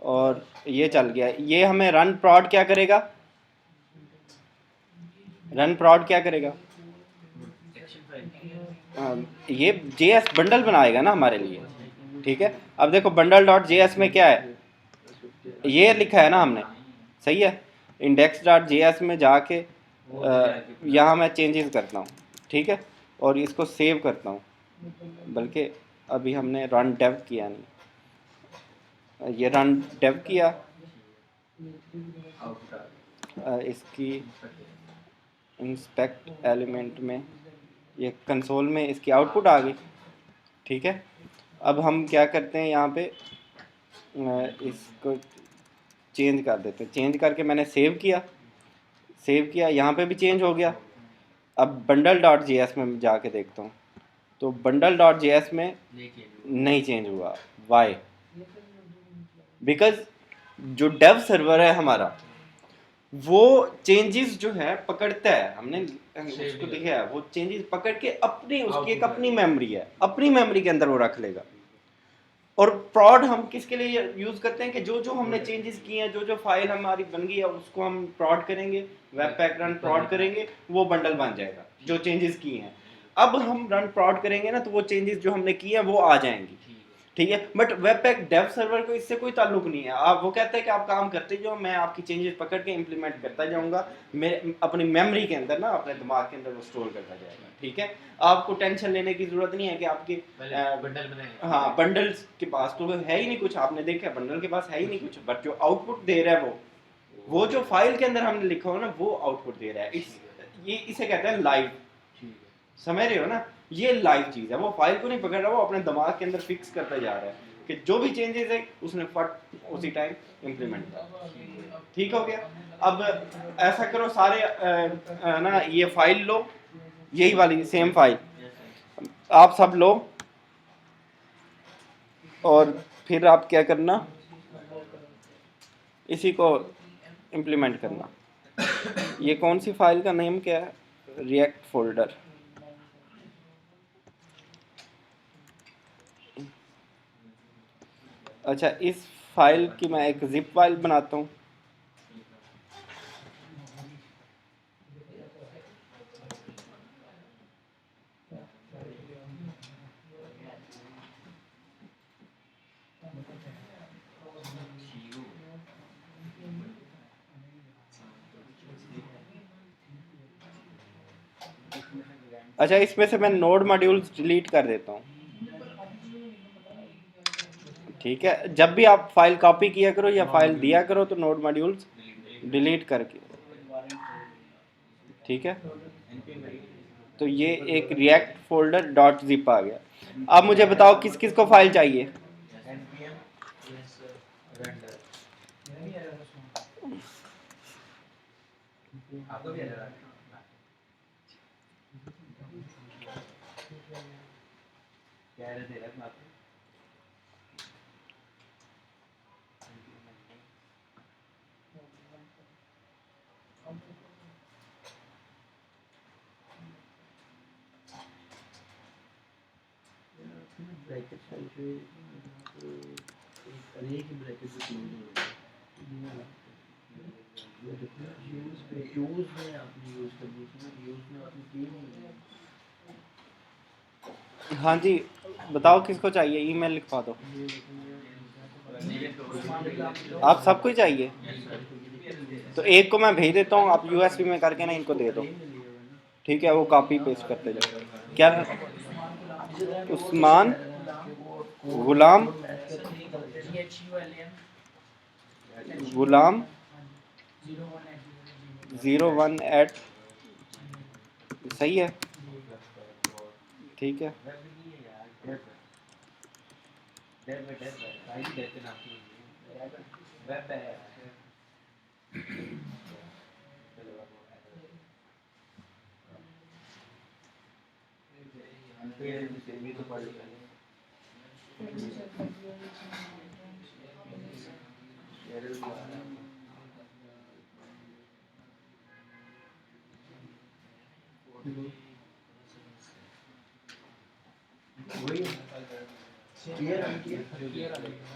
और ये चल गया। ये हमें रन prod क्या करेगा? रन prod क्या करेगा? ये JS बंडल बनाएगा ना हमारे लिए, ठीक है। अब देखो बंडल डॉट JS में क्या है, ये लिखा है ना हमने, सही है। index.js में जाके यहाँ मैं चेंजेस करता हूँ, ठीक है, और इसको सेव करता हूँ, बल्कि अभी हमने रन डेव किया नहीं, ये रन डेव किया, इसकी इंस्पेक्ट एलिमेंट में ये कंसोल में इसकी आउटपुट आ गई, ठीक है। अब हम क्या करते हैं, यहाँ पे इसको चेंज कर देते हैं, चेंज करके मैंने सेव किया, यहाँ पे भी चेंज हो गया। अब बंडल डॉट JS में जाके देखता हूँ तो बंडल डॉट JS में नहीं चेंज हुआ। वाई? बिकॉज जो डेव सर्वर है हमारा वो चेंजेस जो है पकड़ता है, हमने उसको लिखा है, वो चेंजेस पकड़ के अपनी उसकी एक अपनी मेमोरी है, अपनी मेमोरी के अंदर वो रख लेगा। और prod हम किसके लिए यूज़ करते हैं कि जो जो हमने चेंजेस किए हैं, जो जो फाइल हमारी बन गई है उसको हम prod करेंगे, webpack रन prod करेंगे, वो बंडल बन जाएगा जो चेंजेस किए हैं। अब हम रन prod करेंगे ना तो वो चेंजेस जो हमने किए हैं वो आ जाएंगी, ठीक है। बट वेबपैक डेव सर्वर को इससे कोई ताल्लुक नहीं है। आप वो कहते हैं कि आप काम करते जाओ, मैं आपकी चेंजेस पकड़ के इम्प्लीमेंट करता जाऊंगा, मेरे अपनी मेमोरी के अंदर ना, अपने दिमाग के अंदर वो स्टोर करता जाएगा, ठीक है। आपको टेंशन लेने की जरूरत नहीं है कि आपके बंडल बनाए, हाँ बंडल्स के पास तो है ही नहीं कुछ, आपने देखा बंडल के पास है ही नहीं कुछ, बट जो आउटपुट दे रहा है वो जो फाइल के अंदर हमने लिखा हो ना वो आउटपुट दे रहा है। ये इसे कहते हैं लाइव, समझ रहे हो ना। ये लाइव चीज़ है, वो फाइल को नहीं पकड़ रहा, वो अपने दिमाग के अंदर फिक्स करता जा रहा है कि जो भी चेंजेस है उसने फट उसी टाइम इम्प्लीमेंट किया। ठीक हो गया। अब ऐसा करो सारे ना ये फाइल लो, यही वाली सेम फाइल आप सब लो, और फिर आप क्या करना, इसी को इम्प्लीमेंट करना। ये कौन सी फाइल का नेम क्या है? React folder. अच्छा, इस फाइल की मैं एक जिप फाइल बनाता हूँ। अच्छा, इसमें से मैं नोड मॉड्यूल्स डिलीट कर देता हूँ। ठीक है, जब भी आप फाइल कॉपी किया करो या फाइल दिया करो तो नोड मॉड्यूल्स डिलीट करके। ठीक है, तो ये एक रिएक्ट फोल्डर डॉट जिप आ गया। अब मुझे बताओ किस किस को फाइल चाहिए? आपको भी अलग क्या है दे रहा है आपको? ब्रैकेट सेंट्री अरे की ब्रैकेट से क्लोज हो गया। यूज में आपने यूज करनी थी, यूज में आपने की नहीं। हाँ जी, बताओ किसको चाहिए, ईमेल लिखवा दो। आप सबको ही चाहिए तो एक को मैं भेज देता हूँ, आप यूएसबी में करके ना इनको दे दो। ठीक है, वो कॉपी पेस्ट करते जाओ। क्या? उस्मान गुलाम गुलाम 01 सही है। ठीक है,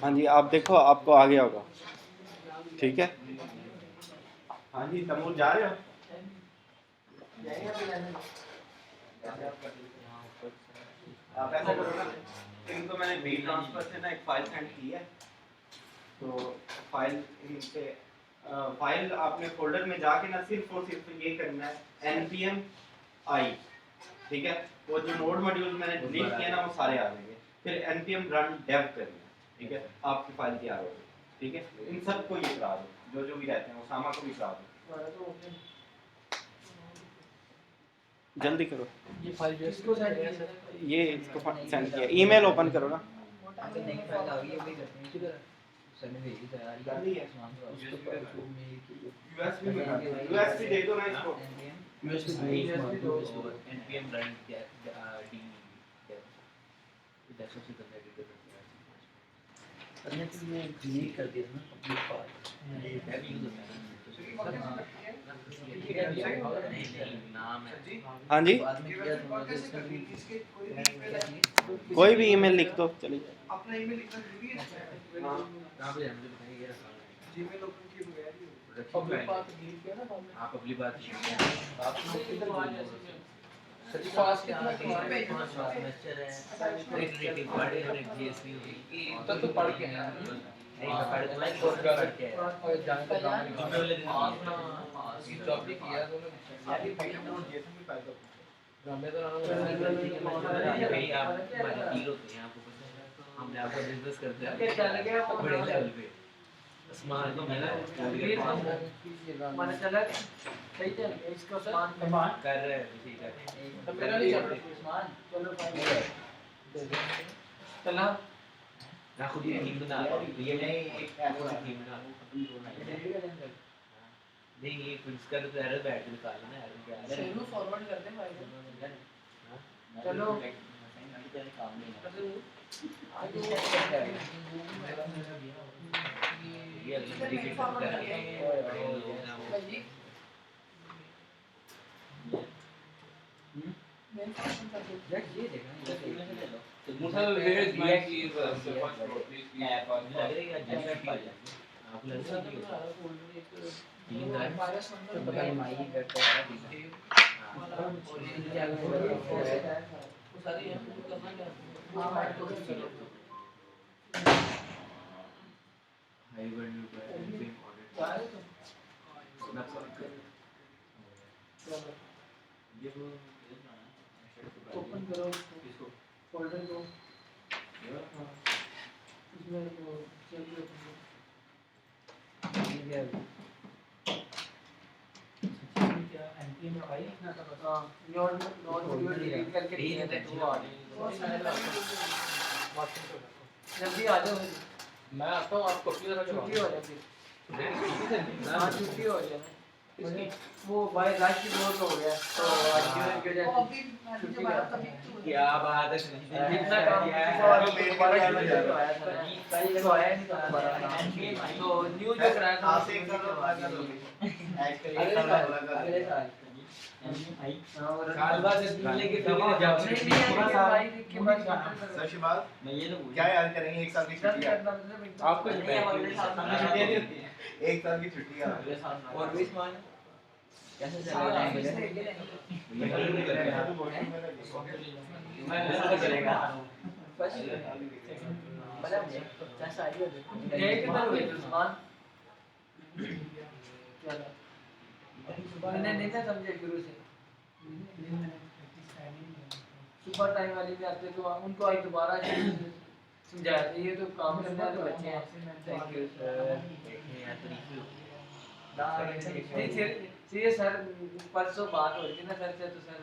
हाँ जी, आप देखो आपको आ गया होगा। ठीक है, हाँ जी, तमूल जा रहे हो? आप ऐसा करो ना, इनको मैंने बी ट्रांसफर से ना एक फाइल सेंड की है, तो फाइल इनसे फाइल आपने फोल्डर में जाके ना सिर्फ और सिर्फ ये करना है npm i। ठीक है, वो जो नोड मॉड्यूल मैंने डिलीट किया ना वो सारे आ जाएंगे, फिर npm run dev करना है। ठीक है, आपकी फाइल तैयार हो गई। ठीक है, इन सबको ये करा दो, जो भी रहते हैं, उसामा को भी करा दो। जल्दी करो, ये फाइल किसको सेंड किया सर? ये इसको सेंड किया, ईमेल ओपन करो ना। अच्छा, नई फाइल आ गई है, वही करते हैं किधर? सर ने भेजी तैयारी कर ली है यूएसबी दे दो ना इसको। यूएसबी दो npm run d डेस्कटॉप से कनेक्ट कर सकते हैं। अरे तो मैं डिलीट कर दिया था ना पब्लिक फाइल, ये है भी यूज होता है नाम है। हाँ जी, बाद में किया तो रजिस्टर भी कोई भी ईमेल लिख दो चलिए। अपना ईमेल लिखना जरूरी है। कहां पे मुझे बताइए ये जीमेल ओपन किए बगैर ही होगा। पब्लिक बात डिलीट किया ना बाद में। आप पब्लिक बात आप लोग किधर बोल रहे सर फास्ट कितना तुम्हारे पे पांच सेमेस्टर है, एक रेटिंग पढ़े और एक जीएसपी हुई तो पढ़ के आया नहीं पढ़ के मैं कोर्स पढ़ के आया और जाने का काम नहीं जुम्मे वाले दिन ये जॉब भी किया दोनों आगे फाइल नोट जैसे भी फाइल हमें तो भाई आप हमारे हीरो थे आपको पता है, हमने आपको बिजनेस करते हैं बड़े लेवल पे सामान तो मिला मैंने चला सही चल इसको सामान कर रहे हैं ठीक है तो मेरा नहीं चल रहा सामान चलो चला ना खुद ही टीम बना ये नहीं एक ऐसा टीम बना नहीं ये कुछ कर तो एरर बैठ के निकाल ना एरर क्या है शेरू फॉरवर्ड कर दे भाई चलो काम नहीं आगे ये अगली तरीके से कर रहे हैं Musa, where is my key? First floor, please. लग रही है जैसा कि आप लग रहा है तीन गाय तो पता नहीं माई करता है high value pay anything audit that's all good ये वो ओपन करो इसको फोल्डर को इसमें वो चलिए क्या एंटी में भाई हां नॉट वीडियो डिलीट करके जल्दी आ जाओ मैं आता हूँ आप कॉपी जरा छुट्टी हो जाए फिर हाँ छुट्टी हो जाए वो भाई लास्ट की बहुत हो गया तो आज की वजह से छुट्टी क्या बात है जितना काम किया है और दोबारा आया था पहले तो आया नहीं था दोबारा तो न्यू जो कराया था आप एक साल बाद कर लोगे अगले साल साल बाद जब लेके फिर जब से पूरा साल के बाद सर शिबाज मैं ये लोग क्या याद करेंगे एक साल की छुट्टी है आपको छुट्टियां नहीं होती है एक साल की छुट्टी है और भी मान कैसे हाँ, चलेगा मैं कैसे चलेगा बस मतलब जैसा आइडिया दे ये कितना हुए उस्मान चलो मैंने नहीं था समझे गुरु से सुपर टाइम वाली भी आते तो उनको आज दोबारा समझाया था ये तो काम करने वाले बच्चे हैं थैंक यू सर नहीं सर परसों बात हो रही थी ना सर से तो सर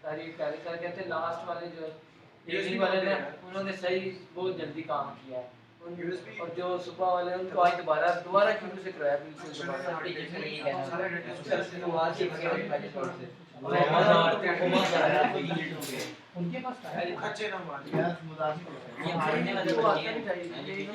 तारीफ कर रहे सर कहते लास्ट वाले जो यूएसबी वाले ने उन्होंने सही बहुत जल्दी काम किया है और जो सुबह वाले उनको आज दोबारा शुरू से कराया बिल्कुल उनके पास अच्छे ना मान यस मुदासिब ये मारने वाले तो आता नहीं चाहिए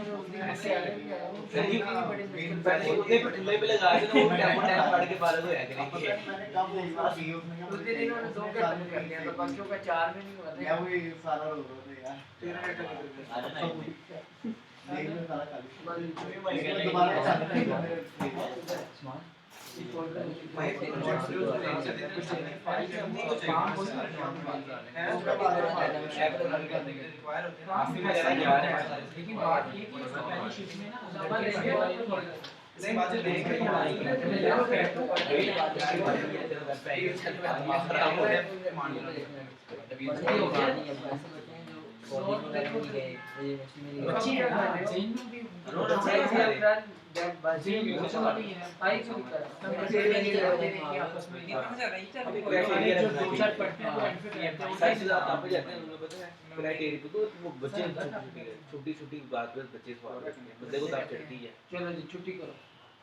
पहले उतने पटले पे लगा के वो टेम्पो टाइम पढ़ के बारह हो जाएगा मैंने कब देखा कि उसने क्या उस दिन इन्होंने 2 घंटे कर लिया तो बच्चों का 4 में नहीं हुआ था या वो सारा रो रहे थे यार 13 घंटे देखने सारा खाली दोबारा लेकिन बात ये कि पहली शिफ्ट में ना नहीं बातें देख रही छोटी छोटी बात पर बच्चे बंदे को दाब चढ़ती है। चलो जी छुट्टी करो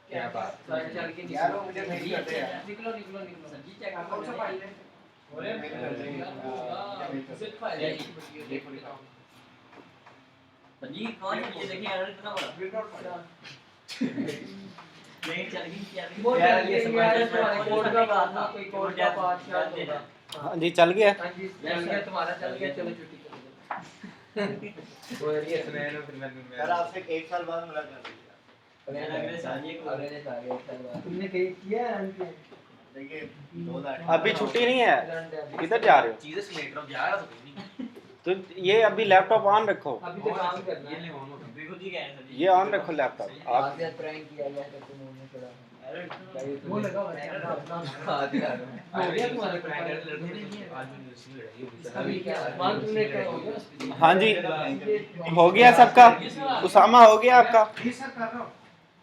क्या बात चल के यार वो मुझे नहीं करते यार निकलो निकलो निकलो सब्जी चेक कौन सा फाइल है मेरे घर से सिर्फ फाइल है जी कौन सी चीज देखिए एरर कितना बड़ा नहीं चल गई क्या यार ये समाज कोड का बात ना कोई कोड का बात याद होगा हाँ जी चल गया हां जी चल गया तुम्हारा चल गया चलो छुट्टी करो वो ये सुनाया ना फिर मैं यार आपसे एक साल बाद मुलाकात हुई अगले साल ये अगले साल तुमने कहीं किया है देखिए 2008 अभी छुट्टी नहीं है किधर जा रहे हो चीजें समेट रहा हूं जा रहा तो कोई नहीं तो ये अभी लैपटॉप ऑन रखो अभी तो काम करना ये है नहीं ऑन होता देखो जी क्या है सर ये ऑन रखो लैपटॉप आप आगे प्रैंक किया गया तो तुमने थोड़ा वो लगा हुआ है अपना हां दिखा हो गया तुम्हारा प्रैंक कर लड़के ने आज यूनिवर्सिटी में लड़ाई हुई अभी क्या मान तुमने क्या हो गया हाँ जी हो गया सबका उसामा हो गया आपका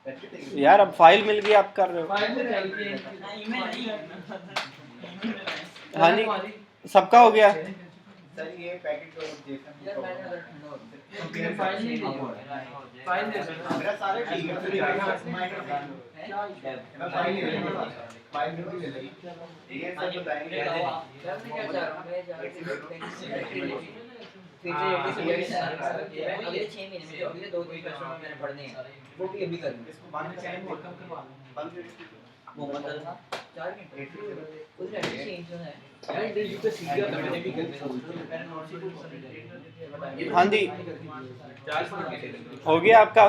यार अब फाइल मिल गई, आप कर रहे हो। फाइल से चल के हाँ जी, सबका हो गया। सर ये पैकेट और जेसन यार मैंने अगर ठंडा हो गया फाइल नहीं दी फाइल दे दो मेरा सारे ठीक है, फिर मैं फाइल ले लूंगा, फाइल में भी ले लेंगे। ये सब बताएंगे यार मैं क्या चाह रहा हूं, मैं जा रहा हूं अगले 6 महीने में, अगले 2-3 वर्षों में मैंने पढ़ने हैं, वो भी अभी करूंगा। इसको बंद करेंगे, कम करवा बंद वो मतलब 4 घंटे उधर एटलीस्ट चेंज होना है। यार इंटरव्यू पे सीखा था मैंने भी करने को हाँ जी, 4 साल के लिए हो गया आपका।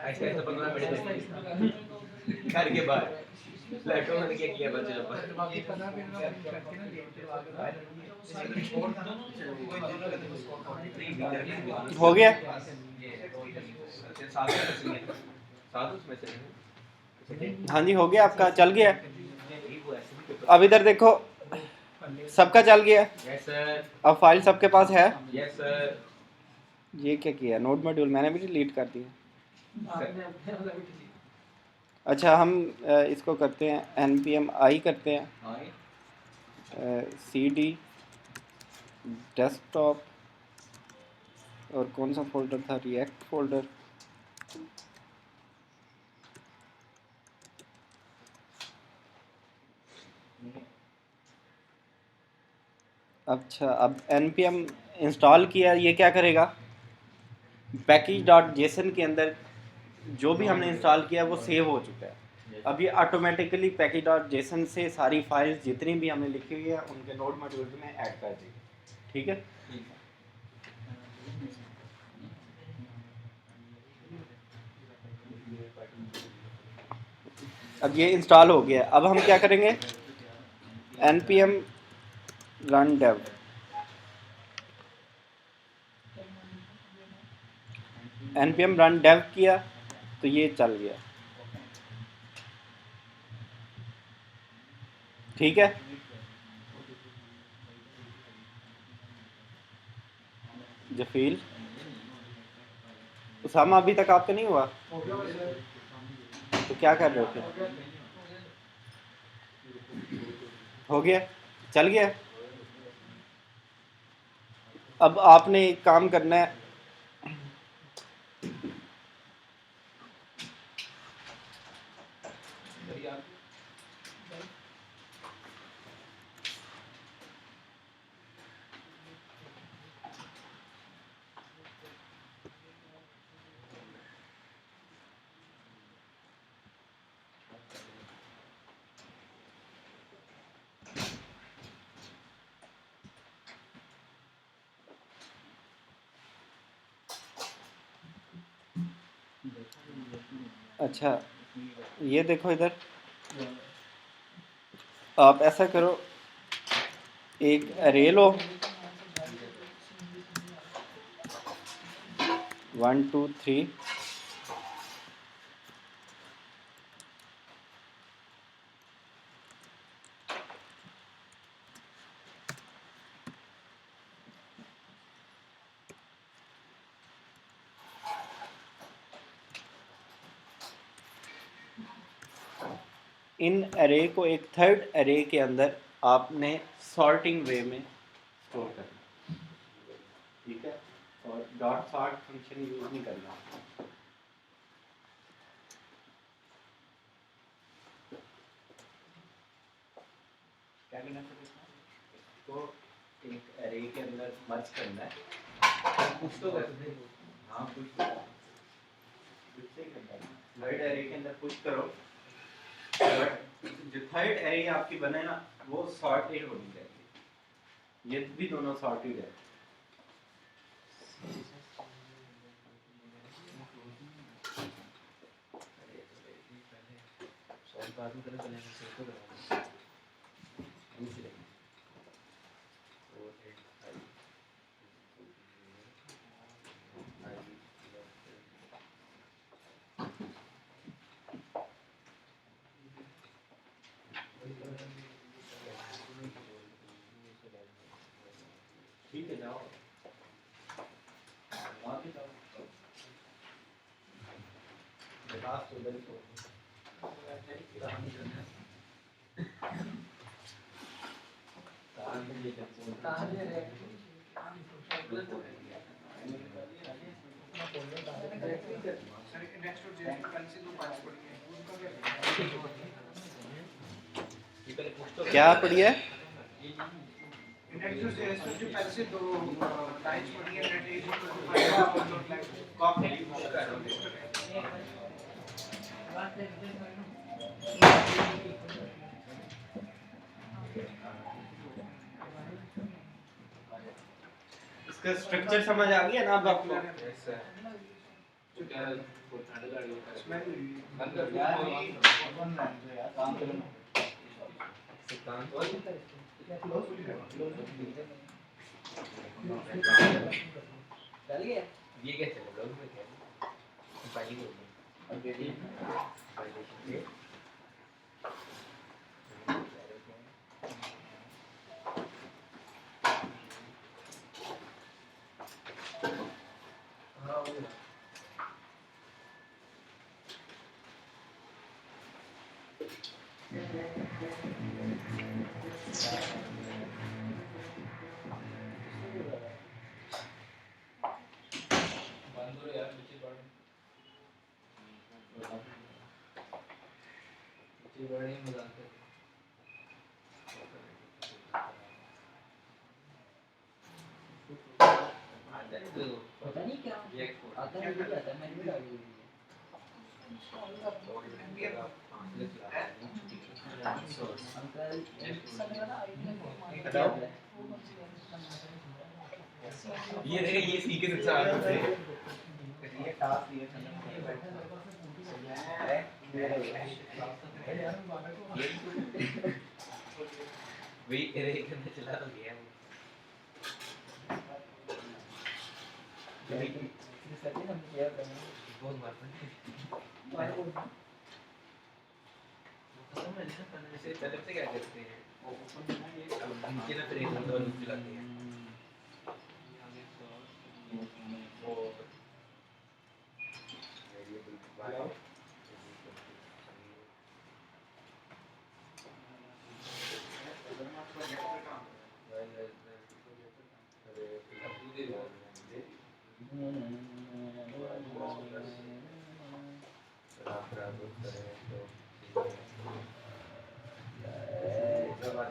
ऐसे ऐसे 15 मिनट घर के बाहर लैपटॉप में क्या किया बच्चे लोग हो गया। साथ उसमें से हाँ जी, हो गया आपका, चल गया। अब इधर देखो, सबका चल गया। यस सर अब फाइल सबके पास है। यस सर ये क्या किया, नोड मॉड्यूल मैंने भी डिलीट कर दिया। अच्छा, हम इसको करते हैं npm i करते हैं, cd डेस्कटॉप, और कौन सा फोल्डर था, रिएक्ट फोल्डर। अच्छा, अब npm इंस्टॉल किया, ये क्या करेगा, package.json के अंदर जो भी हमने इंस्टॉल किया वो सेव हो चुका है। अब ये ऑटोमेटिकली package.json से सारी फाइल्स जितनी भी हमने लिखी हुई है उनके नोड मॉड्यूल में ऐड कर देगी। ठीक है, अब ये इंस्टॉल हो गया। अब हम क्या करेंगे, npm run dev, npm run dev किया तो ये चल गया। ठीक है, जफील, उसामा अभी तक आपका नहीं हुआ तो क्या कर रहे हो फिर? हो गया, चल गया। अब आपने एक काम करना है, अच्छा ये देखो इधर, आप ऐसा करो, एक अरे लो, 1 2 3, इन अरे को एक थर्ड अरे के अंदर आपने सॉर्टिंग वे में स्टोर करना। ठीक है, और डॉट सॉर्ट फंक्शन यूज नहीं करना। क्या करना है इसको, एक अरे के अंदर मर्ज करना है। कुछ तो कर दे, हाँ कुछ से करना है, थर्ड अरे के अंदर पुश करो, बट जो थर्ड एरे आपकी बने ना वो सॉर्टेड होनी चाहिए, ये भी दोनों सॉर्टेड है। ठीक है, जाओ। नेक्स्ट और जेएस कल से 2 5 पड़ी है उनका क्या ये पहले पूछ तो क्या पढ़ी है? नेक्स्ट और जेएस जो पहले से 2 लाइंस पड़ी है net is equal to 5 dot line copy इसका स्ट्रक्चर समझ आ गया ना अब आपको? चल गया ये क्या चलेगा उसमें क्या पहली बोल पता नहीं क्या आता है मुझे आता है मैंने भी डाली हुई है ये देखिए ये सीखे नुकसान होते हैं ये टास्क ये वही तेरे एक अंदर चला तो गया वो सच्ची हम क्या करना बहुत मारता है से तरफ से क्या करते हैं नीचे ना फिर एक बंदा और नीचे लाते हैं वो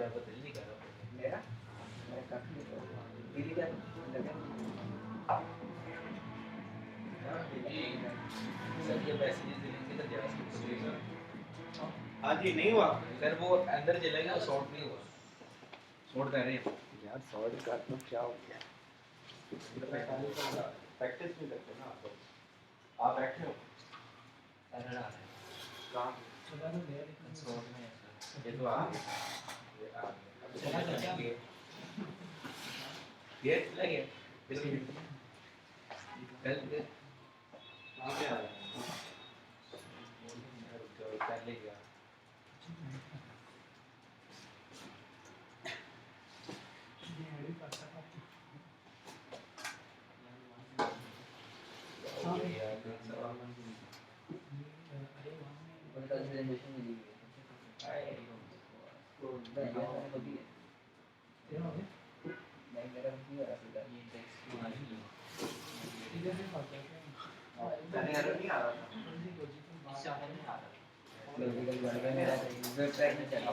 मेरा मैं काफी दीदी का लगा सर ये मैसेजेस लिंक किधर जा सकते हैं आज ही नहीं हुआ सर वो अंदर चला गया शॉर्ट नहीं हुआ शॉर्ट कर रहे हैं यार सॉर्ट कर दो क्या हो गया? प्रैक्टिस भी करते ना आप बैठे हो एरर आ रहा है कहाँ? शॉर्ट में ये तो आ गया ये आ गया ये चला गया कल आगे आ रहा है। पहले गया उनका प्रेजेंटेशन मिली हुई है तो बढ़िया है कभी मैं मेरा भी आ रहा था पहले एरर नहीं आ रहा था लॉजिकल बन गया मेरा यूजर ट्रैक में चला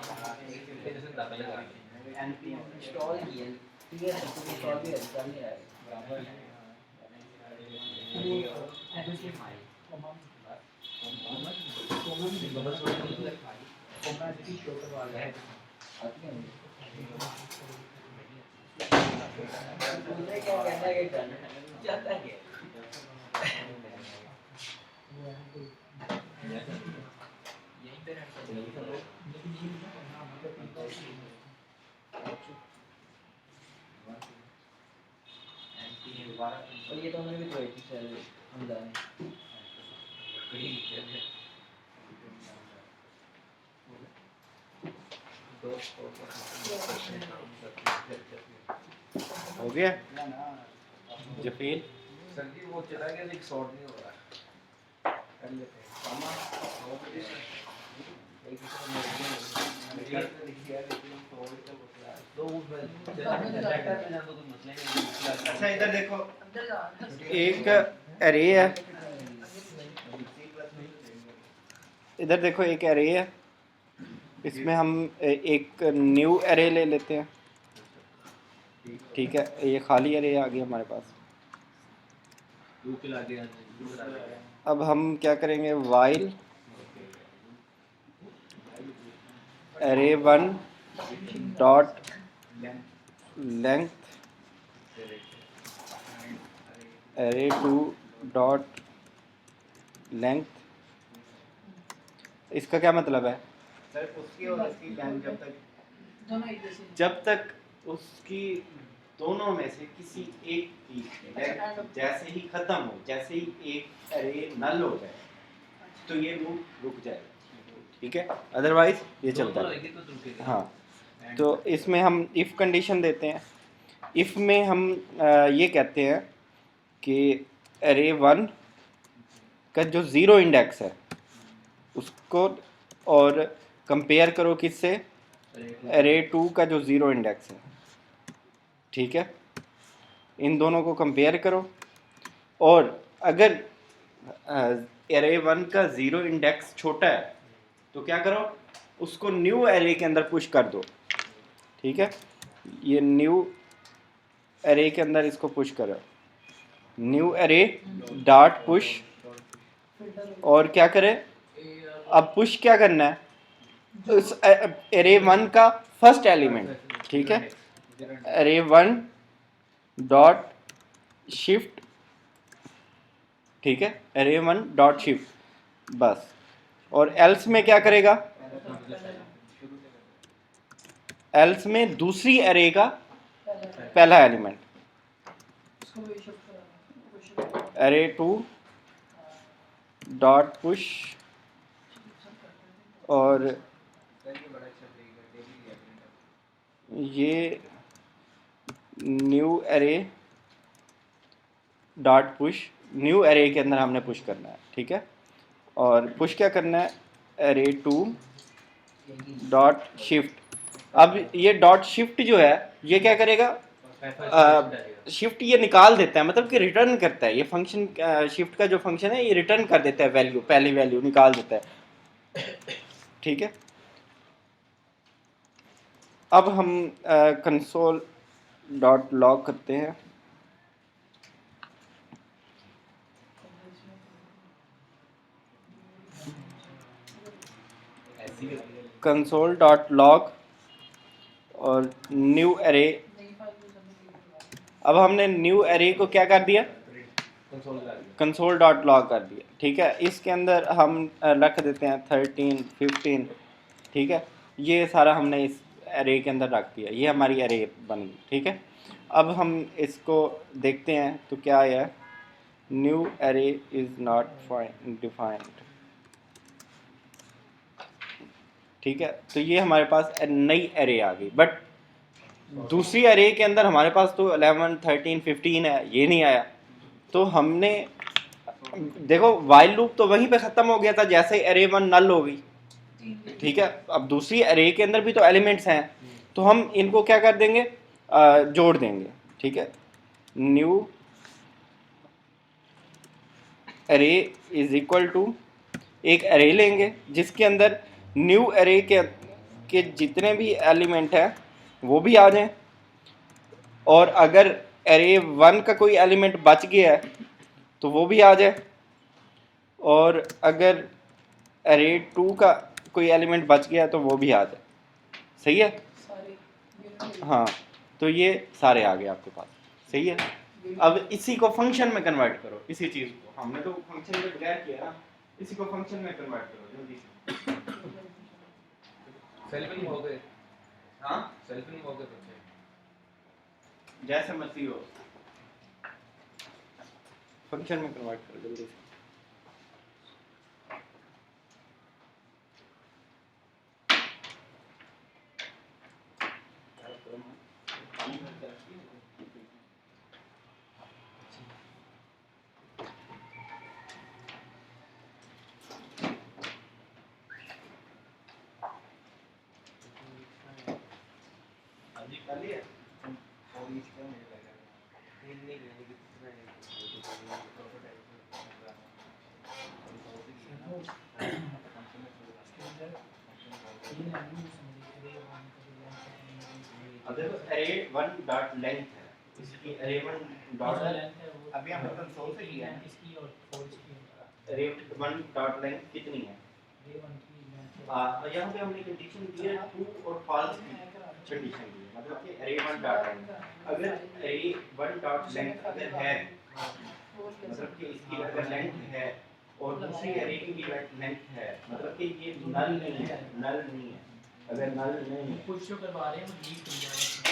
npm इंस्टॉल किया ठीक है तो इंस्टॉल भी चल नहीं रहा है आती है मुझे क्या कहना है कि जाता है यहीं पे रहता और ये तो हमने भी ट्राई की चल हम जाने हो गया जफील सर जी वो चला गया लेकिन सॉर्ट नहीं हो रहा। कर लेते हैं सामा एक तो वो डाटा पे जान दो कोई मसला ही नहीं। अच्छा इधर देखो, अंदर जा एक एरे है, इधर देखो एक एरे है, इसमें हम एक न्यू एरे ले लेते हैं। ठीक है, ये खाली एरे आ गई हमारे पास। अब हम क्या करेंगे, while array 1 dot length array 2 dot length. इसका क्या मतलब है? सर उसकी और इसकी लेंथ दोनों एक जैसे जब तक उसकी दोनों में से किसी एक की लेंथ जैसे ही खत्म हो, जैसे ही एक एरे नल हो जाए तो ये लूप रुक जाएगा। ठीक है, अदरवाइज ये चलता है। हाँ, तो इसमें हम इफ़ कंडीशन देते हैं। इफ़ में हम ये कहते हैं कि एरे 1 का जो ज़ीरो इंडेक्स है उसको और कंपेयर करो किससे, एरे 2 का जो ज़ीरो इंडेक्स है। ठीक है, इन दोनों को कंपेयर करो, और अगर एरे 1 का ज़ीरो इंडेक्स छोटा है तो क्या करो, उसको न्यू एरे के अंदर पुश कर दो। ठीक है, ये न्यू एरे के अंदर इसको पुश करो, न्यू एरे डॉट पुश। और क्या करें, अब पुश क्या करना है, उस एरे 1 का फर्स्ट एलिमेंट। ठीक है, एरे 1 डॉट शिफ्ट। ठीक है, एरे 1 डॉट शिफ्ट बस। और एल्स में क्या करेगा, एल्स में दूसरी एरे का पहला एलिमेंट, उसको भी शिफ्ट कराना एरे 2 डॉट पुश। और ये new array dot push, new array के अंदर हमने पुश करना है। ठीक है, और पुश क्या करना है, एरे 2 डॉट शिफ्ट। अब ये डॉट शिफ्ट जो है ये क्या करेगा, शिफ्ट ये निकाल देता है, मतलब कि रिटर्न करता है। ये फंक्शन शिफ्ट का जो फंक्शन है ये रिटर्न कर देता है वैल्यू, पहली वैल्यू निकाल देता है। ठीक है, अब हम कंसोल डॉट लॉग करते हैं। कंसोल डॉट लॉग और न्यू एरे। नई फाइल में सबमिट अब हमने न्यू एरे को क्या कर दिया, कंसोल डॉट लॉग कर दिया। ठीक है, इसके अंदर हम रख देते हैं 13 15। ठीक है, ये सारा हमने इस एरे के अंदर रख दिया, ये हमारी एरे बन गई। ठीक है, अब हम इसको देखते हैं तो क्या है, new array is not defined. ठीक है, तो ये हमारे पास नई एरे आ गई, बट दूसरी एरे के अंदर हमारे पास तो 11 13 15 है, ये नहीं आया। तो हमने देखो वाइल लूप तो वहीं पे ख़त्म हो गया था जैसे एरे 1 नल हो गई। ठीक है, अब दूसरी एरे के अंदर भी तो एलिमेंट्स हैं, तो हम इनको क्या कर देंगे, जोड़ देंगे। ठीक है, new array is equal to, एक एरे लेंगे जिसके अंदर न्यू एरे के जितने भी एलिमेंट हैं वो भी आ जाएं, और अगर एरे 1 का कोई एलिमेंट बच गया है तो वो भी आ जाए, और अगर एरे 2 का कोई एलिमेंट बच गया है तो वो भी आ जाए। सही है, सारे हाँ, तो ये सारे आ गए आपके पास। सही है, अब इसी को फंक्शन में कन्वर्ट करो, इसी चीज़ को हमने तो फंक्शन में डिक्लेयर किया ना, इसी को फंक्शन में कन्वर्ट करो जल्दी से। सेल्फिंग हो गए, हाँ, सेल्फिंग हो गए बच्चे। जैसे मर्जी हो, फंक्शन में कन्वर्ट करो जल्दी से। कर लिया अगर array 1 डॉट लेंथ है, इसकी array 1 डॉट अभी हमने कंसोल से किया है array 1 डॉट लेंथ कितनी है? यहाँ पे हमने कंडीशन दी है ट्रू और फॉल्स की कंडीशन दी है, मतलब कि array 1 डॉट लेंथ अगर array 1 डॉट लेंथ अगर है, मतलब कि इसकी अगर लेंथ है और दूसरी array की भी लेंथ है, मतलब कि ये नल नहीं है, नल नहीं है। अगर नल नहीं है कुछ जो करवा रहे हैं वो लीक कर जाएगा,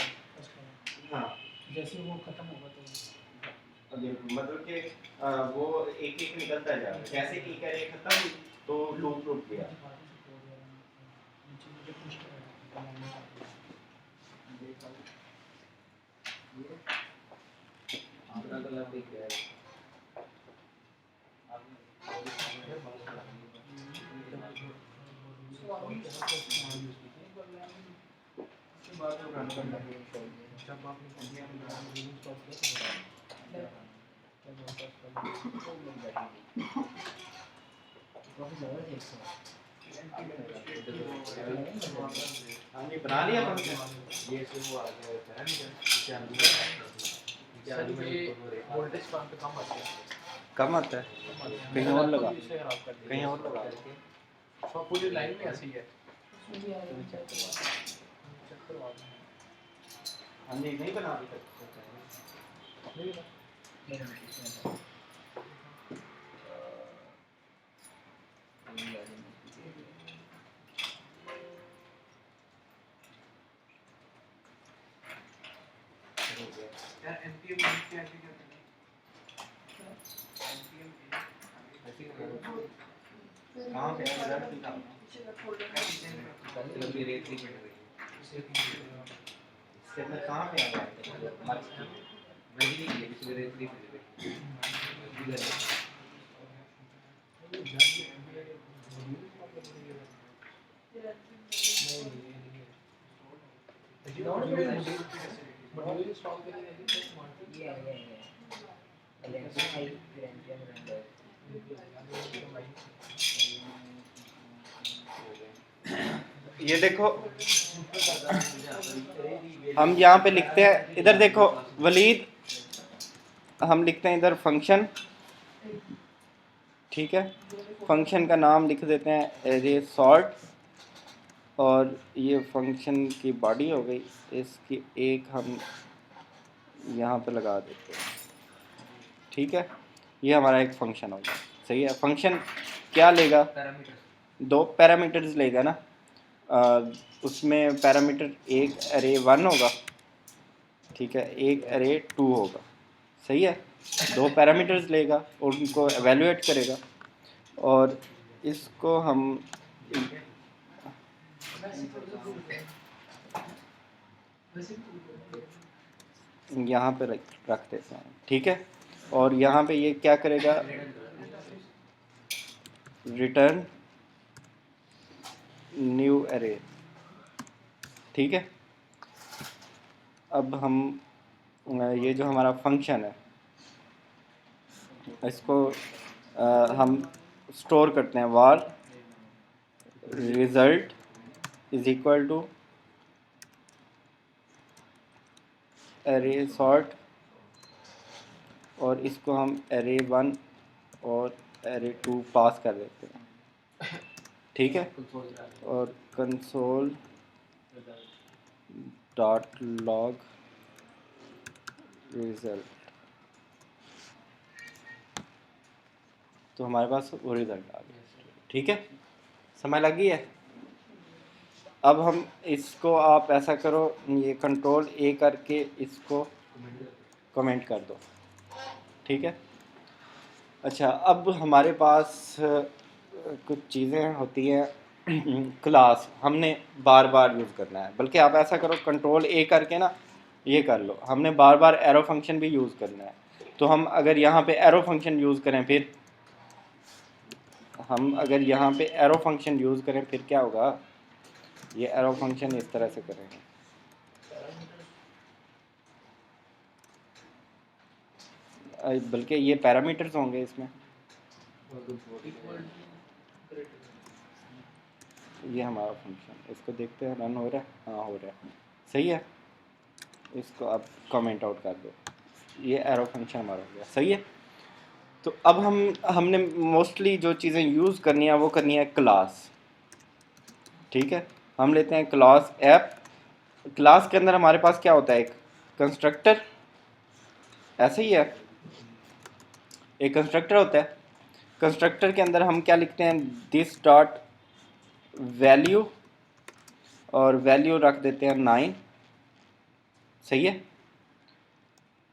हाँ जैसे वो खत्म होगा तो बिल्कुल, मतलब कि वो एक एक निकलता जा रहा है, जैसे एक array खत्म तो लूप रुक गया। हाँ जी, बना लिया फंक्शन। ये से वो आ गया पैरामीटर सर ये वोल्टेज कहाँ पे कम आता है, कम आता है, कहीं और लगा, इसे खराब कर दिया कहीं और लगा। सब पूरी लाइन में ऐसी है। चेक करवा दें। हाँ जी, नहीं बना अभी तक। यार npm क्या है क्या कहाँ पे है रिजल्ट दिखाओ। इसके अंदर कहाँ पे आ गया मार्क्स की? मॉड्यूल इंस्टॉल करके ये देखो, हम यहाँ पे लिखते हैं, इधर देखो वलीद, हम लिखते हैं इधर फंक्शन, ठीक है। फंक्शन का नाम लिख देते हैं एरे सॉर्ट, और ये फंक्शन की बॉडी हो गई, इसकी एक हम यहाँ पे लगा देते हैं, ठीक है। ये हमारा एक फंक्शन हो गया, सही है। फंक्शन क्या लेगा? दो पैरामीटर्स लेगा ना, उसमें पैरामीटर एक array 1 होगा, ठीक है, एक array 2 होगा, सही है। दो पैरामीटर्स लेगा और उनको एवेलुएट करेगा, और इसको हम यहाँ पे रख देते हैं, ठीक है। और यहाँ पे ये क्या करेगा? रिटर्न न्यू array, ठीक है। अब हम ये जो हमारा फंक्शन है इसको हम स्टोर करते हैं, var result is equal to array sort, और इसको हम array 1 और array 2 पास कर देते हैं, ठीक है। और कंसोल डॉट लॉग रिज़ल्ट, तो हमारे पास वो रिज़ल्ट आ गया, ठीक है। समझ लगी है? अब हम इसको, आप ऐसा करो, ये कंट्रोल ए करके इसको कमेंट कर दो, ठीक है। अच्छा, अब हमारे पास कुछ चीज़ें होती हैं क्लास, हमने बार बार यूज़ करना है, बल्कि आप ऐसा करो कंट्रोल ए करके ना ये कर लो, हमने बार बार एरो फंक्शन भी यूज़ करना है। तो हम अगर यहाँ पे एरो फंक्शन यूज़ करें, फिर हम अगर यहाँ पे एरो फंक्शन यूज़ करें फिर क्या होगा? ये एरो फंक्शन इस तरह से करेंगे, बल्कि ये पैरामीटर्स होंगे इसमें। ये हमारा फंक्शन, इसको देखते हैं रन हो रहा है, हाँ हो रहा है, सही है। इसको आप कमेंट आउट कर दो, ये एरो फंक्शन हमारा हो गया, सही है। तो अब हमने मोस्टली जो चीज़ें यूज़ करनी है वो करनी है क्लास, ठीक है। हम लेते हैं क्लास ऐप। क्लास के अंदर हमारे पास क्या होता है, एक कंस्ट्रक्टर, ऐसे ही है, एक कंस्ट्रक्टर होता है। कंस्ट्रक्टर के अंदर हम क्या लिखते हैं, दिस डॉट वैल्यू, और वैल्यू रख देते हैं 9, सही है।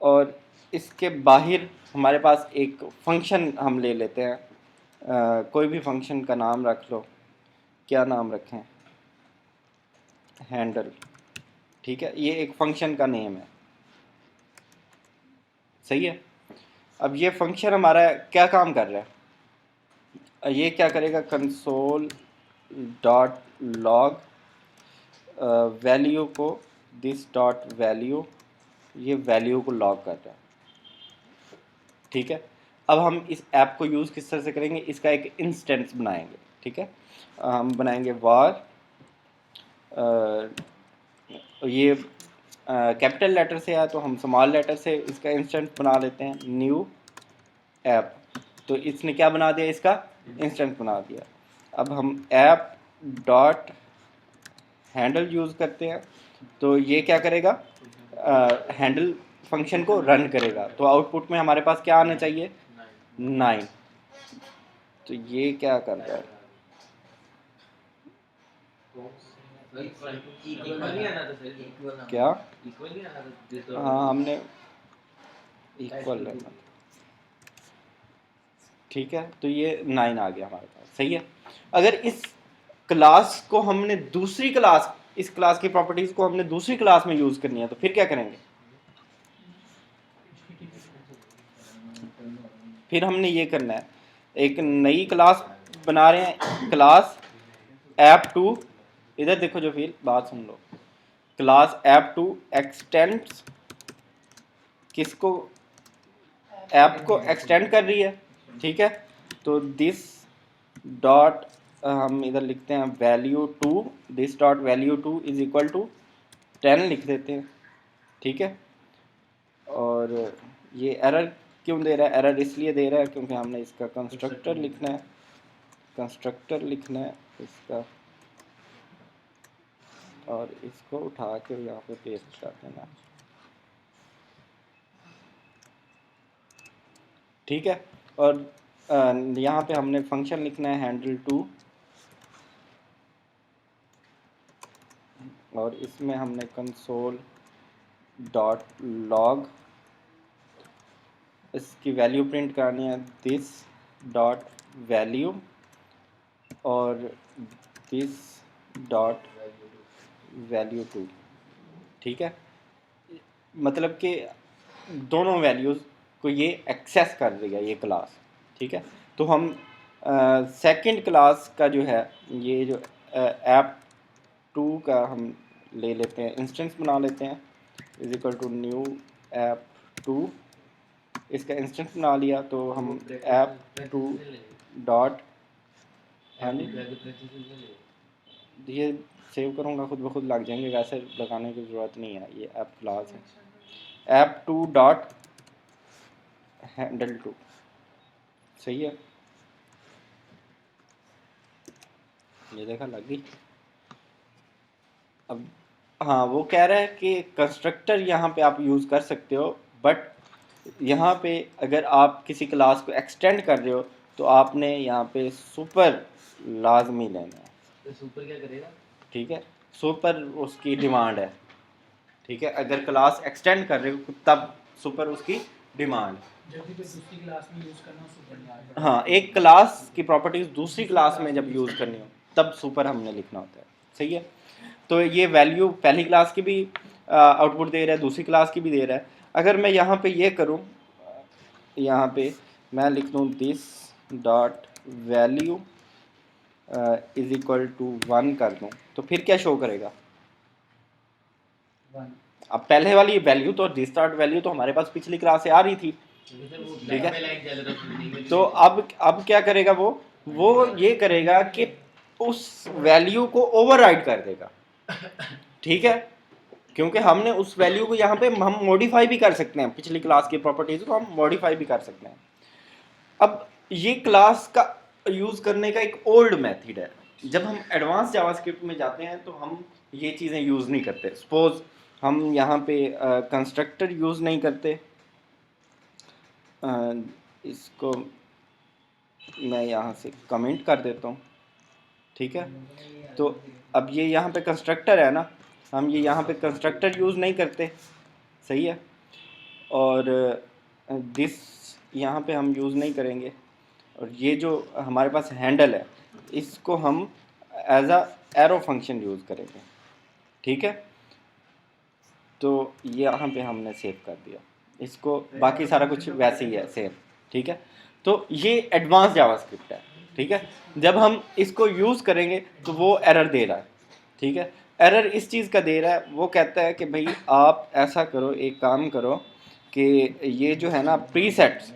और इसके बाहर हमारे पास एक फंक्शन हम ले लेते हैं, कोई भी फंक्शन का नाम रख लो, क्या नाम रखें, हैंडल, ठीक है। ये एक फंक्शन का नेम है, सही है। अब ये फंक्शन हमारा क्या काम कर रहा है, ये क्या करेगा, कंसोल डॉट लॉग वैल्यू को, दिस डॉट वैल्यू, ये वैल्यू को लॉग कर रहा है, ठीक है। अब हम इस ऐप को यूज़ किस तरह से करेंगे, इसका एक इंस्टेंस बनाएंगे, ठीक है। हम बनाएंगे वार, ये कैपिटल लेटर से है तो हम स्मॉल लेटर से इसका इंस्टेंस बना लेते हैं, न्यू ऐप। तो इसने क्या बना दिया, इसका इंस्टेंस बना दिया। अब हम ऐप डॉट हैंडल यूज़ करते हैं, तो ये क्या करेगा, हैंडल फंक्शन को रन करेगा। तो आउटपुट में हमारे पास क्या आना चाहिए, 9। तो ये क्या कर रहा है, क्या, हाँ हमने इक्वल लेना था, ठीक है। तो ये 9 आ गया हमारे पास, सही है। अगर इस क्लास को हमने दूसरी क्लास, इस क्लास की प्रॉपर्टीज को हमने दूसरी क्लास में यूज करनी है, तो फिर क्या करेंगे, फिर हमने ये करना है, एक नई क्लास बना रहे हैं, क्लास ऐप2, इधर देखो जो, फिर बात सुन लो, क्लास ऐप2 एक्सटेंड्स किसको, ऐप को एक्सटेंड कर रही है, ठीक है। तो दिस डॉट हम इधर लिखते हैं value 2, this dot value 2 is equal to 10 लिख देते हैं, ठीक है। और ये एरर क्यों दे रहा है, एरर इसलिए दे रहा है क्योंकि हमने इसका कंस्ट्रक्टर लिखना है, कंस्ट्रक्टर लिखना है इसका, और इसको उठा के यहाँ पे पेस्ट कर देना, ठीक है। और यहाँ पे हमने फंक्शन लिखना है हैंडल 2, और इसमें हमने कंसोल डॉट लॉग, इसकी वैल्यू प्रिंट करनी है, दिस डॉट वैल्यू, और दिस डॉट वैल्यू 2, ठीक है। मतलब कि दोनों वैल्यूज़ को ये एक्सेस कर देगा ये क्लास, ठीक है। तो हम सेकंड क्लास का जो है, ये जो ऐप 2 का हम ले लेते हैं, इंस्टेंस बना लेते हैं, is equal to new app 2, इसका इंस्टेंस बना लिया। तो हम ऐप 2 डॉट, हाँ जी, ये सेव करूँगा खुद ब खुद लग जाएंगे, वैसे लगाने की ज़रूरत नहीं है, ये ऐप क्लास है, ऐप 2 डॉट हैंडल 2, सही है। ये देखा लग गई। अब हाँ, वो कह रहा है कि कंस्ट्रक्टर यहाँ पे आप यूज़ कर सकते हो, बट यहाँ पे अगर आप किसी क्लास को एक्सटेंड कर रहे हो तो आपने यहाँ पे सुपर लाजमी लेना है, तो सुपर क्या करेगा, ठीक है। सुपर उसकी डिमांड है, ठीक है। अगर क्लास एक्सटेंड कर रहे हो तब सुपर उसकी डिमांड, जब भी कोई दूसरी क्लास में यूज करना हो सुपर नहीं, हाँ, एक क्लास की प्रॉपर्टीज दूसरी क्लास में जब यूज़ करनी हो तब सुपर हमने लिखना होता है, सही है। तो ये वैल्यू पहली क्लास की भी आउटपुट दे रहा है, दूसरी क्लास की भी दे रहा है। अगर मैं यहाँ पे ये करूँ, यहाँ पे मैं लिख दूँ this dot value is equal to 1 कर दूँ, तो फिर क्या शो करेगा, अब पहले वाली वैल्यू तो दिस डॉट वैल्यू तो हमारे पास पिछली क्लास से आ रही थी, ठीक है। लाइन चल रहा है तो अब क्या करेगा वो ये करेगा कि उस वैल्यू को ओवरराइड कर देगा, ठीक है, क्योंकि हमने उस वैल्यू को यहाँ पे हम मॉडिफाई भी कर सकते हैं, पिछली क्लास की प्रॉपर्टीज को हम मॉडिफाई भी कर सकते हैं। अब ये क्लास का यूज़ करने का एक ओल्ड मेथड है, जब हम एडवांस जावास्क्रिप्ट में जाते हैं तो हम ये चीज़ें यूज़ नहीं करते। सपोज हम यहाँ पे कंस्ट्रक्टर यूज़ नहीं करते, इसको मैं यहाँ से कमेंट कर देता हूँ, ठीक है। तो अब ये यहाँ पे कंस्ट्रक्टर है ना, हम ये यहाँ पे कंस्ट्रक्टर यूज़ नहीं करते, सही है। और दिस यहाँ पे हम यूज़ नहीं करेंगे, और ये जो हमारे पास हैंडल है इसको हम as a arrow function use करेंगे, ठीक है। तो ये यहाँ पे हमने सेव कर दिया इसको, बाकी सारा कुछ वैसे ही है सेम, ठीक है। तो ये एडवांस जावास्क्रिप्ट है, ठीक है। जब हम इसको यूज़ करेंगे तो वो एरर दे रहा है, ठीक है। एरर इस चीज़ का दे रहा है, वो कहता है कि भाई आप ऐसा करो, एक काम करो कि ये जो है ना प्रीसेट्स,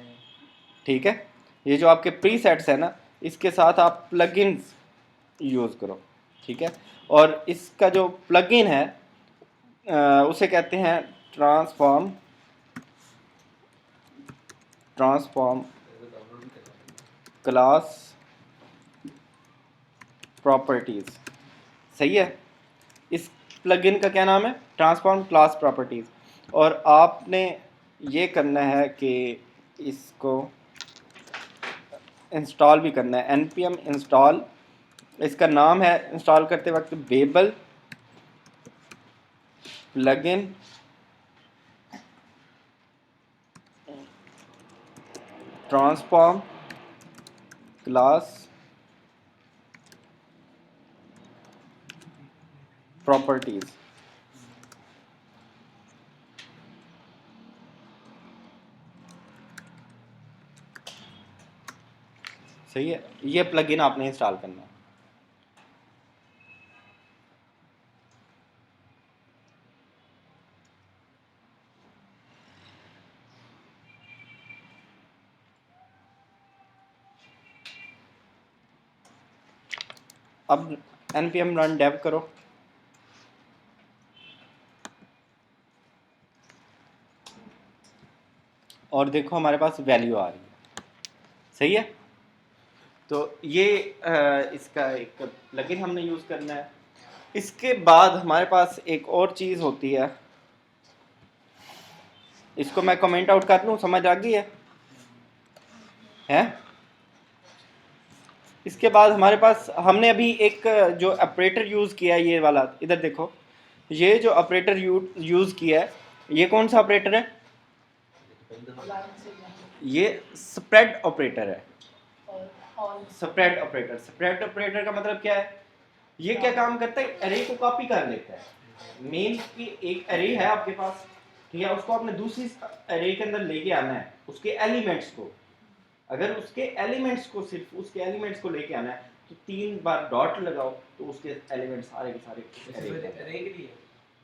ठीक है, ये जो आपके प्रीसेट्स है ना इसके साथ आप प्लगइन्स यूज़ करो, ठीक है। और इसका जो प्लगइन है उसे कहते हैं ट्रांसफॉर्म क्लास प्रॉपर्टीज़, सही है। इस प्लगइन का क्या नाम है? Transform class properties. और आपने ये करना है कि इसको इंस्टॉल भी करना है, npm इंस्टॉल, इसका नाम है इंस्टॉल करते वक्त Babel plugin transform class properties, सही है। ये प्लगइन आपने इंस्टॉल करना है। अब npm run dev करो, और देखो हमारे पास वैल्यू आ रही है, सही है। तो ये इसका एक प्लगइन हमने यूज़ करना है। इसके बाद हमारे पास एक और चीज़ होती है, इसको मैं कमेंट आउट कर लूँ, समझ आ गई है? इसके बाद हमारे पास हमने अभी एक जो ऑपरेटर यूज़ किया है, ये वाला इधर देखो, ये जो ऑपरेटर यूज़ किया है ये कौन सा ऑपरेटर है? ये स्प्रेड ऑपरेटर है। स्प्रेड ऑपरेटर, स्प्रेड ऑपरेटर का मतलब क्या है? ये क्या काम करता है? एरे को कॉपी कर लेता है। मेन की एक एरे है आपके पास, ठीक है, उसको आपने दूसरी एरे के अंदर लेके आना है, उसके एलिमेंट्स को। अगर उसके एलिमेंट्स को, सिर्फ उसके एलिमेंट्स को लेके आना है तो 3 बार डॉट लगाओ तो उसके एलिमेंट्स सारे के सारे एरे के लिए,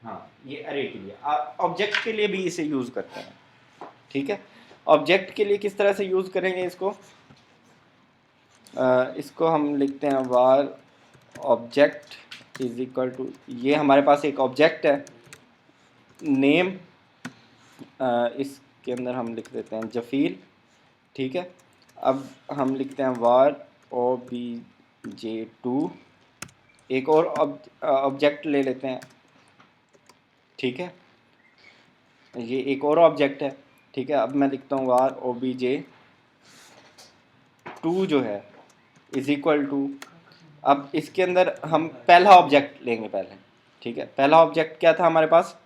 हाँ, ये एरे के लिए। आप ऑब्जेक्ट के लिए भी इसे यूज़ करते हैं, ठीक है। ऑब्जेक्ट के लिए किस तरह से यूज़ करेंगे इसको? इसको हम लिखते हैं वार ऑब्जेक्ट इज इक्वल टू, ये हमारे पास एक ऑब्जेक्ट है नेम, इसके अंदर हम लिख देते हैं जफील, ठीक है। अब हम लिखते हैं वार obj2, एक और ऑब्जेक्ट ले लेते हैं, ठीक है, ये एक और ऑब्जेक्ट है, ठीक है। अब मैं लिखता हूँ वार obj2 जो है इज इक्वल टू, अब इसके अंदर हम पहला ऑब्जेक्ट लेंगे पहले, ठीक है। पहला ऑब्जेक्ट क्या था हमारे पास?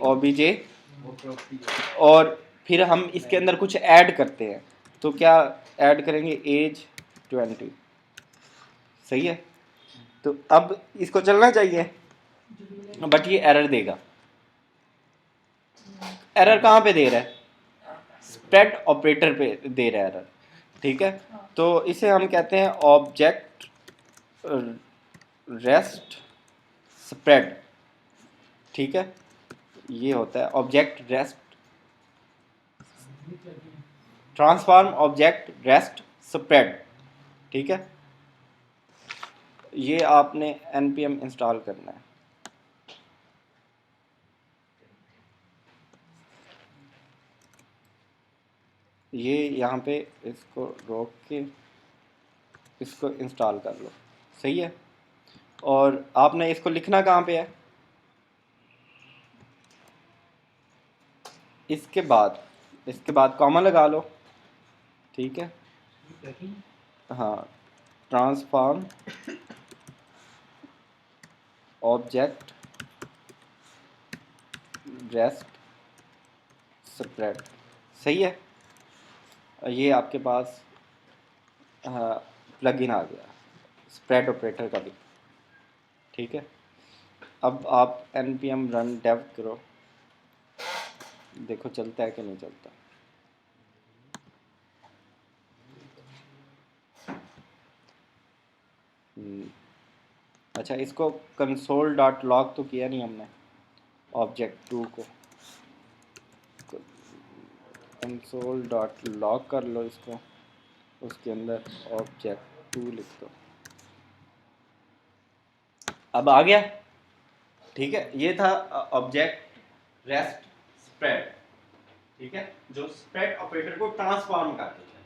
obj, और फिर हम इसके अंदर कुछ ऐड करते हैं, तो क्या ऐड करेंगे? एज 20, सही है। तो अब इसको चलना चाहिए, बट ये एरर देगा। एरर कहाँ पे दे रहा है? स्प्रेड ऑपरेटर पे दे रहा है एरर, ठीक है। तो इसे हम कहते हैं ऑब्जेक्ट रेस्ट स्प्रेड, ठीक है। ये होता है object rest transform object rest spread, ठीक है। ये आपने npm इंस्टॉल करना है। ये यहाँ पे इसको रोक के इसको इंस्टॉल कर लो, सही है। और आपने इसको लिखना कहाँ पे है, इसके बाद कॉमा लगा लो, ठीक है। हाँ, ट्रांसफॉर्म ऑब्जेक्ट रेस्ट स्प्रेड, सही है। ये आपके पास प्लगइन आ गया स्प्रेड ऑपरेटर का भी, ठीक है। अब आप npm रन डेव करो, देखो चलता है कि नहीं चलता। अच्छा, इसको कंसोल डॉट लॉग तो किया नहीं हमने, ऑब्जेक्ट 2 को कंसोल डॉट लॉग कर लो इसको, उसके अंदर ऑब्जेक्ट 2 लिख दो। अब आ गया, ठीक है। ये था ऑब्जेक्ट रेस्ट स्प्रेड, ठीक है, जो स्प्रेड ऑपरेटर को ट्रांसफॉर्म कर देगा,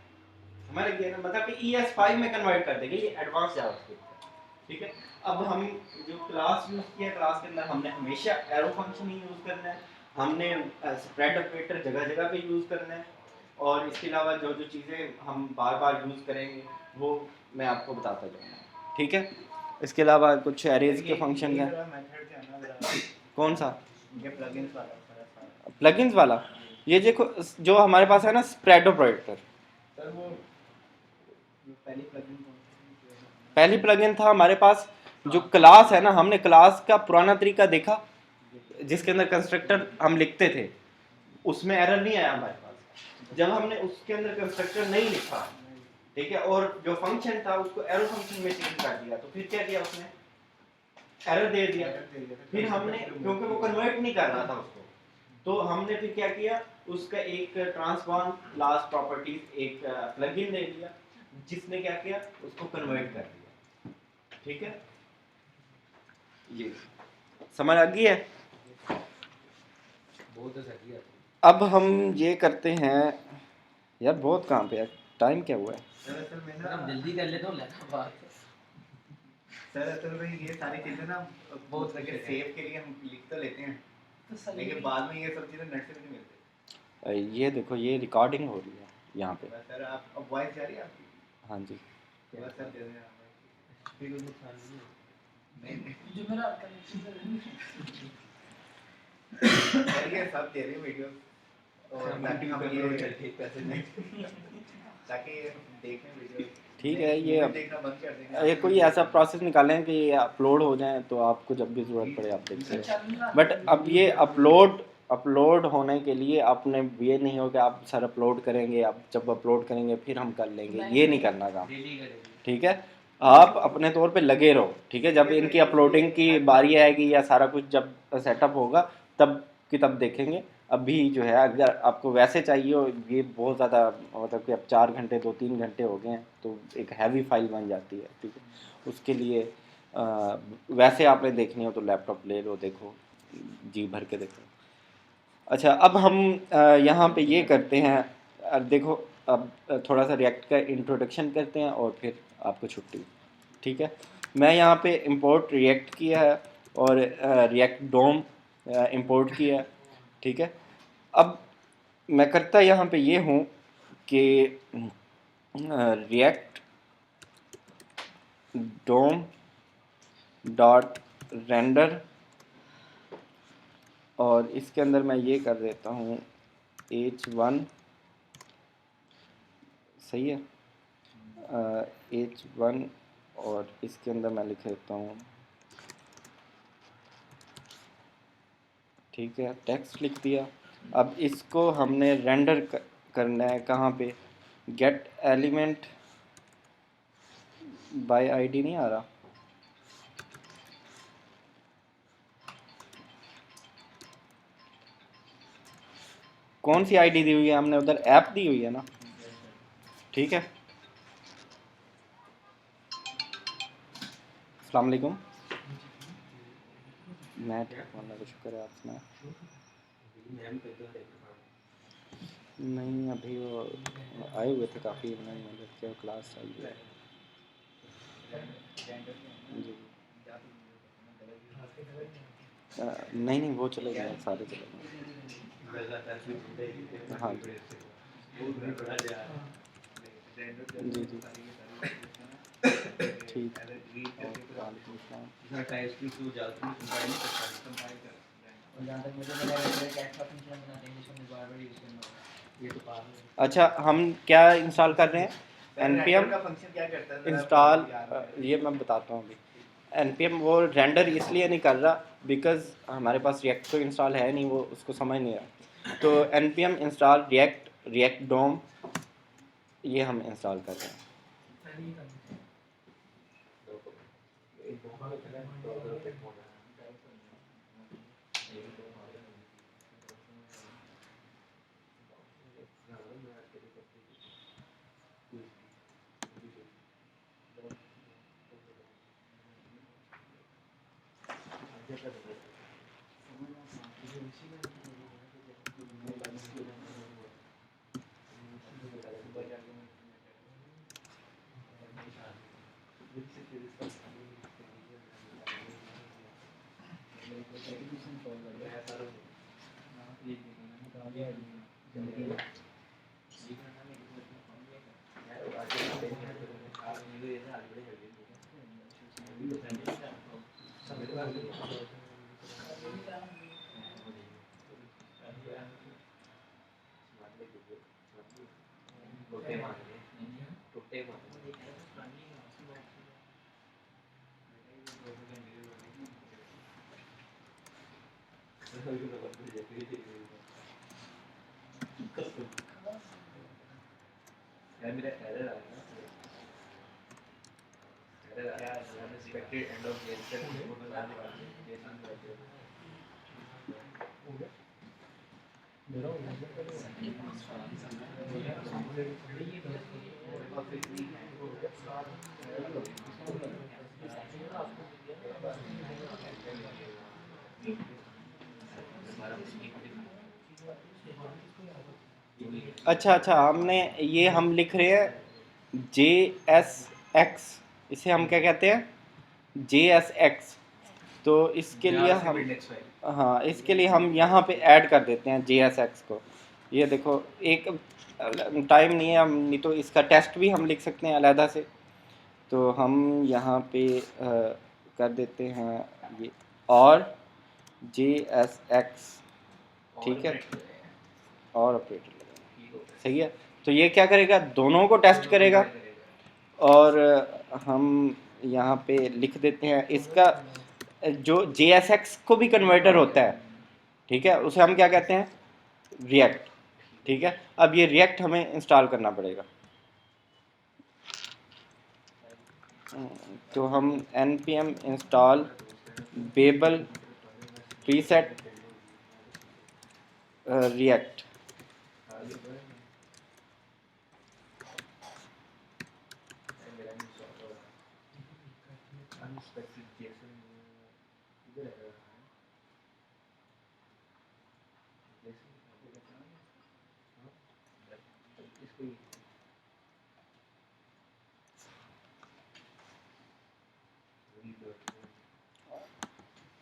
समझ लगी ना, मतलब कि ES5 में कन्वर्ट कर देगा, ये एडवांस जावास्क्रिप्ट है, ठीक है। अब हम जो क्लास यूज किया, क्लास के अंदर हमने हमेशा एरो फंक्शन ही यूज करना है, हमने स्प्रेड ऑपरेटर जगह जगह पे यूज करना है, और इसके अलावा जो जो चीज़ें हम बार बार यूज करेंगे वो मैं आपको बताता जाऊँगा, ठीक है। इसके अलावा कुछ एरेज के फंक्शन हैं। कौन सा? ये प्लगइन्स वाला प्लगइन्स वाला, ये देखो जो हमारे पास है ना स्प्रेड ऑपरेटर, सर, वो पहली प्लगइन था हमारे पास। जो क्लास है ना, हमने क्लास का पुराना तरीका देखा जिसके अंदर कंस्ट्रक्टर हम लिखते थे, उसमें एरर नहीं आया हमारे पास। जब हमने उसके अंदर कंस्ट्रक्टर नहीं लिखा, ठीक है, और जो फंक्शन था उसको एरो फंक्शन में चेंज कर दिया, तो फिर क्या किया उसने, एरर दे दिया। फिर हमने, क्योंकि वो कन्वर्ट नहीं कर रहा था उसको, तो हमने फिर क्या किया, उसका एक ट्रांसफॉर्म क्लास प्रॉपर्टीज एक प्लगइन दे दिया, जिसने क्या किया, उसको कन्वर्ट कर दिया, ठीक है। ये समझ आ गई है। बहुत सही है। अब हम ये करते हैं, यार बहुत काम पे है, टाइम क्या हुआ है। दरअसल में सर हम जल्दी कर लेते हो लेना बात। सर असल में ये सारी चीजें ना बहुत लगे सेव के लिए हम लिख तो लेते हैं, लेकिन बाद में ये सब चीजें नेट से भी नहीं मिलती। ये देखो, ये रिकॉर्डिंग हो रही है यहाँ पे। सर आप अब वॉइस जा रही है आपकी? हाँ जी, बस सर दे दें आप। फिर कोई नुकसान नहीं है। नहीं जो मेरा कनेक्शन सर, ये सब दे रहे हैं वीडियो, और ताकि हम ये पैसे नहीं। ताकि देखें वीडियो, ठीक है। ये अब देखना बंद कर देंगे। ये कोई ऐसा प्रोसेस निकालें कि ये अपलोड हो जाए, तो आपको जब भी ज़रूरत पड़े आप देख सकते। बट अब ये अपलोड होने के लिए आपने ये नहीं हो कि आप सर अपलोड करेंगे, आप जब अपलोड करेंगे फिर हम कर लेंगे, ये नहीं करना काम, डेली करेंगे। ठीक है। आप अपने तौर पे लगे रहो, ठीक है। जब इनकी अपलोडिंग की बारी आएगी या सारा कुछ जब सेटअप होगा तब की तब देखेंगे। अभी जो है, अगर आपको वैसे चाहिए हो, ये बहुत ज़्यादा, मतलब कि अब 4 घंटे 2-3 घंटे हो गए हैं, तो एक हैवी फाइल बन जाती है, ठीक है। उसके लिए वैसे आपने देखनी हो तो लैपटॉप ले लो, देखो जी भर के देखो। अच्छा, अब हम यहाँ पे ये करते हैं, देखो अब थोड़ा सा रिएक्ट का इंट्रोडक्शन करते हैं और फिर आपको छुट्टी, ठीक है। मैं यहाँ पे इंपोर्ट रिएक्ट किया है और रिएक्ट डोम इंपोर्ट किया है, ठीक है। अब मैं करता यहाँ पे ये हूँ कि रिएक्ट डोम डॉट रेंडर, और इसके अंदर मैं ये कर देता हूँ h1, सही है, h1, और इसके अंदर मैं लिख देता हूँ, ठीक है, टेक्स्ट लिख दिया। अब इसको हमने रेंडर करना है कहाँ पे, गेट एलिमेंट बाय आईडी नहीं आ रहा, कौन सी आईडी दी हुई है हमने, उधर ऐप दी हुई है ना, ठीक है। अस्सलाम वालेकुम। मैं ठीक हूं, अल्लाह का शुक्र है, आप सुनाएं। नहीं अभी वो आए हुए थे काफ़ी, उन्होंने मतलब क्या क्लास चल रही है जी। नहीं नहीं वो चले गए, सारे चले गए। हाँ जी जी जी ठीक। और वालेकुम अस्सलाम। इसमें टाइप्स की तो ज़्यादा कंपाइल नहीं करता, कंपाइल कर। और जहाँ तक मुझे लगा है कैट का फंक्शन बनाते हैं जिसमें बार-बार यूज़ करना होगा, ये तो पागल है। अच्छा हम क्या इंस्टॉल कर रहे हैं, npm का फंक्शन क्या करता है जरा इंस्टॉल, याद है? ये मैं बताता हूँ अभी। npm वो रेंडर इसलिए नहीं कर रहा बिकॉज़ हमारे पास रिएक्ट तो इंस्टॉल है नहीं, वो उसको समझ नहीं रहा। तो npm इंस्टॉल रिएक्ट डोम, ये हम इंस्टॉल कर रहे हैं। यार मेरा एरर आ गया, एरर आ गया, अनएक्सपेक्टेड एंड ऑफ गेस्टर वो बताने वाले हैं, ये काम करते हैं। अच्छा अच्छा हमने ये हम लिख रहे हैं JSX, इसे हम क्या कहते हैं, JSX। तो इसके लिए हम, हाँ इसके लिए हम यहाँ पे ऐड कर देते हैं JSX को। ये देखो एक टाइम नहीं है, हम नहीं तो इसका टेस्ट भी हम लिख सकते हैं अलहदा से। तो हम यहाँ पे कर देते हैं ये और JSX, ठीक है, और ऑपरेटर सही है। तो ये क्या करेगा, दोनों को टेस्ट करेगा। और हम यहाँ पे लिख देते हैं इसका जो JSX को भी कन्वर्टर होता है, ठीक है, उसे हम क्या कहते हैं, रिएक्ट, ठीक है। अब ये रिएक्ट हमें इंस्टॉल करना पड़ेगा। तो हम npm install Babel preset React,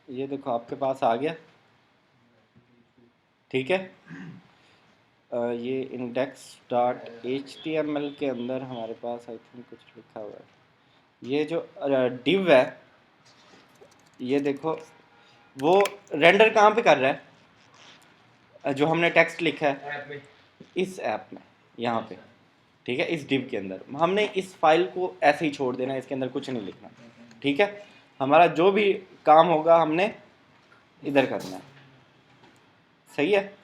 ये देखो आपके पास आ गया, ठीक है। ये index.html के अंदर हमारे पास आई थिंक कुछ लिखा हुआ है। ये जो div है, ये देखो वो रेंडर कहाँ पे कर रहा है, जो हमने टेक्स्ट लिखा है इस ऐप में, यहाँ पे, ठीक है, इस div के अंदर। हमने इस फाइल को ऐसे ही छोड़ देना, इसके अंदर कुछ नहीं लिखना, ठीक है। हमारा जो भी काम होगा हमने इधर करना है, सही है।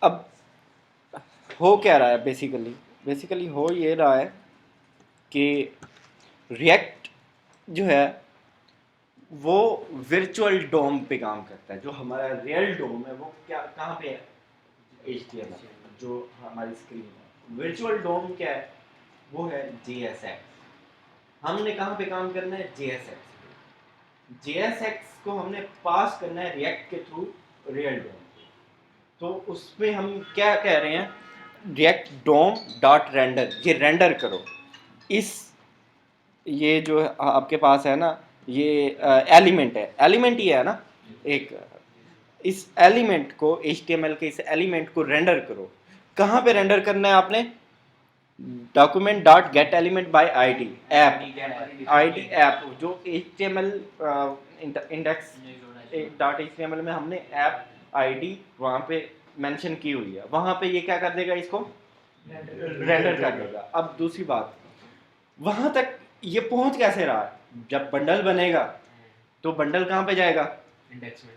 अब हो क्या रहा है, बेसिकली हो ये रहा है कि रिएक्ट जो है वो वर्चुअल डोम पे काम करता है। जो हमारा रियल डोम है वो क्या कहाँ पे है? HTML जो हमारी स्क्रीन है। वर्चुअल डोम क्या है? वो है JSX। हमने कहाँ पे काम करना है? JSX। JSX को हमने पास करना है रिएक्ट के थ्रू रियल डोम। तो उसमें हम क्या कह रहे हैं? रिएक्ट डोम डॉट रेंडर, ये रेंडर करो इस, ये जो आपके पास है ना, ये एलिमेंट है, एलिमेंट ही है ना एक, इस एलिमेंट को HTML के इस एलिमेंट को रेंडर करो। कहाँ पे रेंडर करना है आपने? Document dot gate element by ID app, ID app जो HTML इंडेक्स डॉट HTML में हमने ऐप ID वहाँ पे मेंशन की हुई है, वहाँ पे ये क्या कर देगा? इसको रेंडर कर देगा। अब दूसरी बात, वहाँ तक ये पहुँच कैसे रहा है? जब बंडल बनेगा तो बंडल कहाँ पे जाएगा? इंडेक्स में,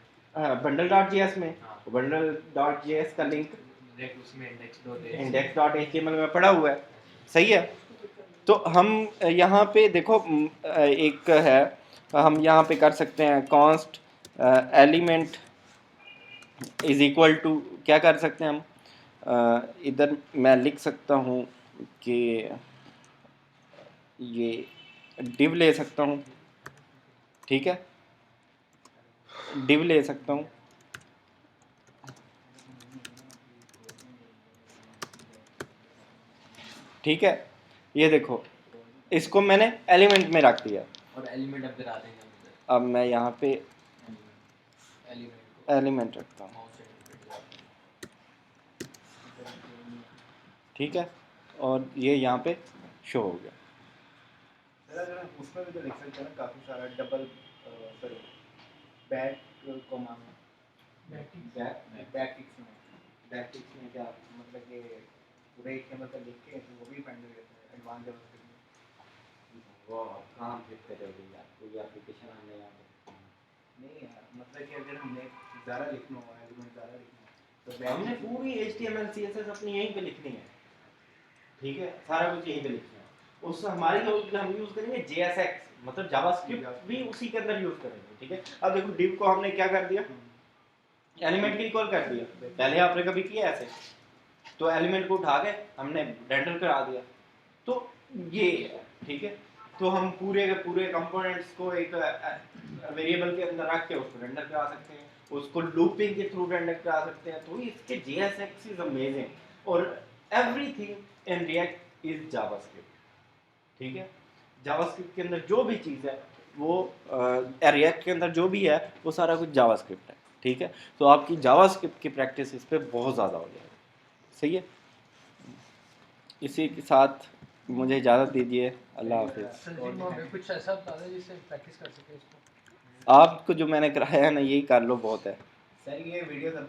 बंडल डॉट JS में। हाँ। बंडल डॉट JS का लिंक डायरेक्ट उसमें इंडेक्स डॉट HTML में पड़ा हुआ है, सही है। तो हम यहाँ पे देखो एक है, हम यहाँ पे कर सकते हैं const element is equal to, क्या कर सकते हैं हम? इधर मैं लिख सकता हूँ कि ये div ले सकता हूँ, ठीक है, div ले सकता हूँ। ठीक है, ये देखो इसको मैंने एलिमेंट में रख दिया। और एलिमेंट अब करा देंगे हम इधर, अब मैं यहाँ पे एलिमेंट एलिमेंट रखता हूँ, ठीक है, और ये यहाँ पे शो हो गया। सर अगर हम उसमें भी तो लिख सकते हैं ना, काफ़ी सारा डबल सॉरी बैक कॉमा में, बैक में क्या मतलब कि पूरे एक नंबर का लिख के वो भी पेंड करते हैं एडवांस जावास्क्रिप्ट में। वो काम फिर करोगे यार, कोई एप्लीकेशन आने यहाँ पे नहीं यार, मतलब कि अगर हमने ज़्यादा लिखना हो, एलिमेंट ज़्यादा लिखना हो तो हमने पूरी HTML CSS अपनी यहीं पे लिखनी है, ठीक है, सारा कुछ यहीं पे लिखना है। उस हमारी हम यूज़ करेंगे JSX, मतलब जावास्क्रिप्ट भी उसी के अंदर यूज़ करेंगे, ठीक है। अब देखो div को हमने क्या कर दिया? एलिमेंट की कॉल कर दिया। पहले आपने कभी किया ऐसे? तो एलिमेंट को उठा के हमने रेंडर करा दिया। तो ये है, ठीक है। तो हम पूरे के पूरे कंपोनेंट्स को एक वेरिएबल के अंदर रख के उसको रेंडर करा सकते हैं, उसको लूपिंग के थ्रू रेंडर करा सकते हैं। तो इसके JSX इज अमेजिंग और everything in React is JavaScript, ठीक है। जावास्क्रिप्ट के अंदर जो भी चीज़ है वो रिएक्ट के अंदर जो भी है वो सारा कुछ जावास्क्रिप्ट है, ठीक है। तो आपकी जावास्क्रिप्ट की प्रैक्टिस इस पे बहुत ज़्यादा हो जाएगी, सही है। इसी के साथ मुझे इजाज़त दीजिए, अल्लाह हाफिज़। संजीव मोहम्मद कुछ ऐसा बता दें जिससे प्रैक्टिस कर सके इसको। आपको जो मैंने कराया है ना, यही कर लो, बहुत है। सर ये वीडियो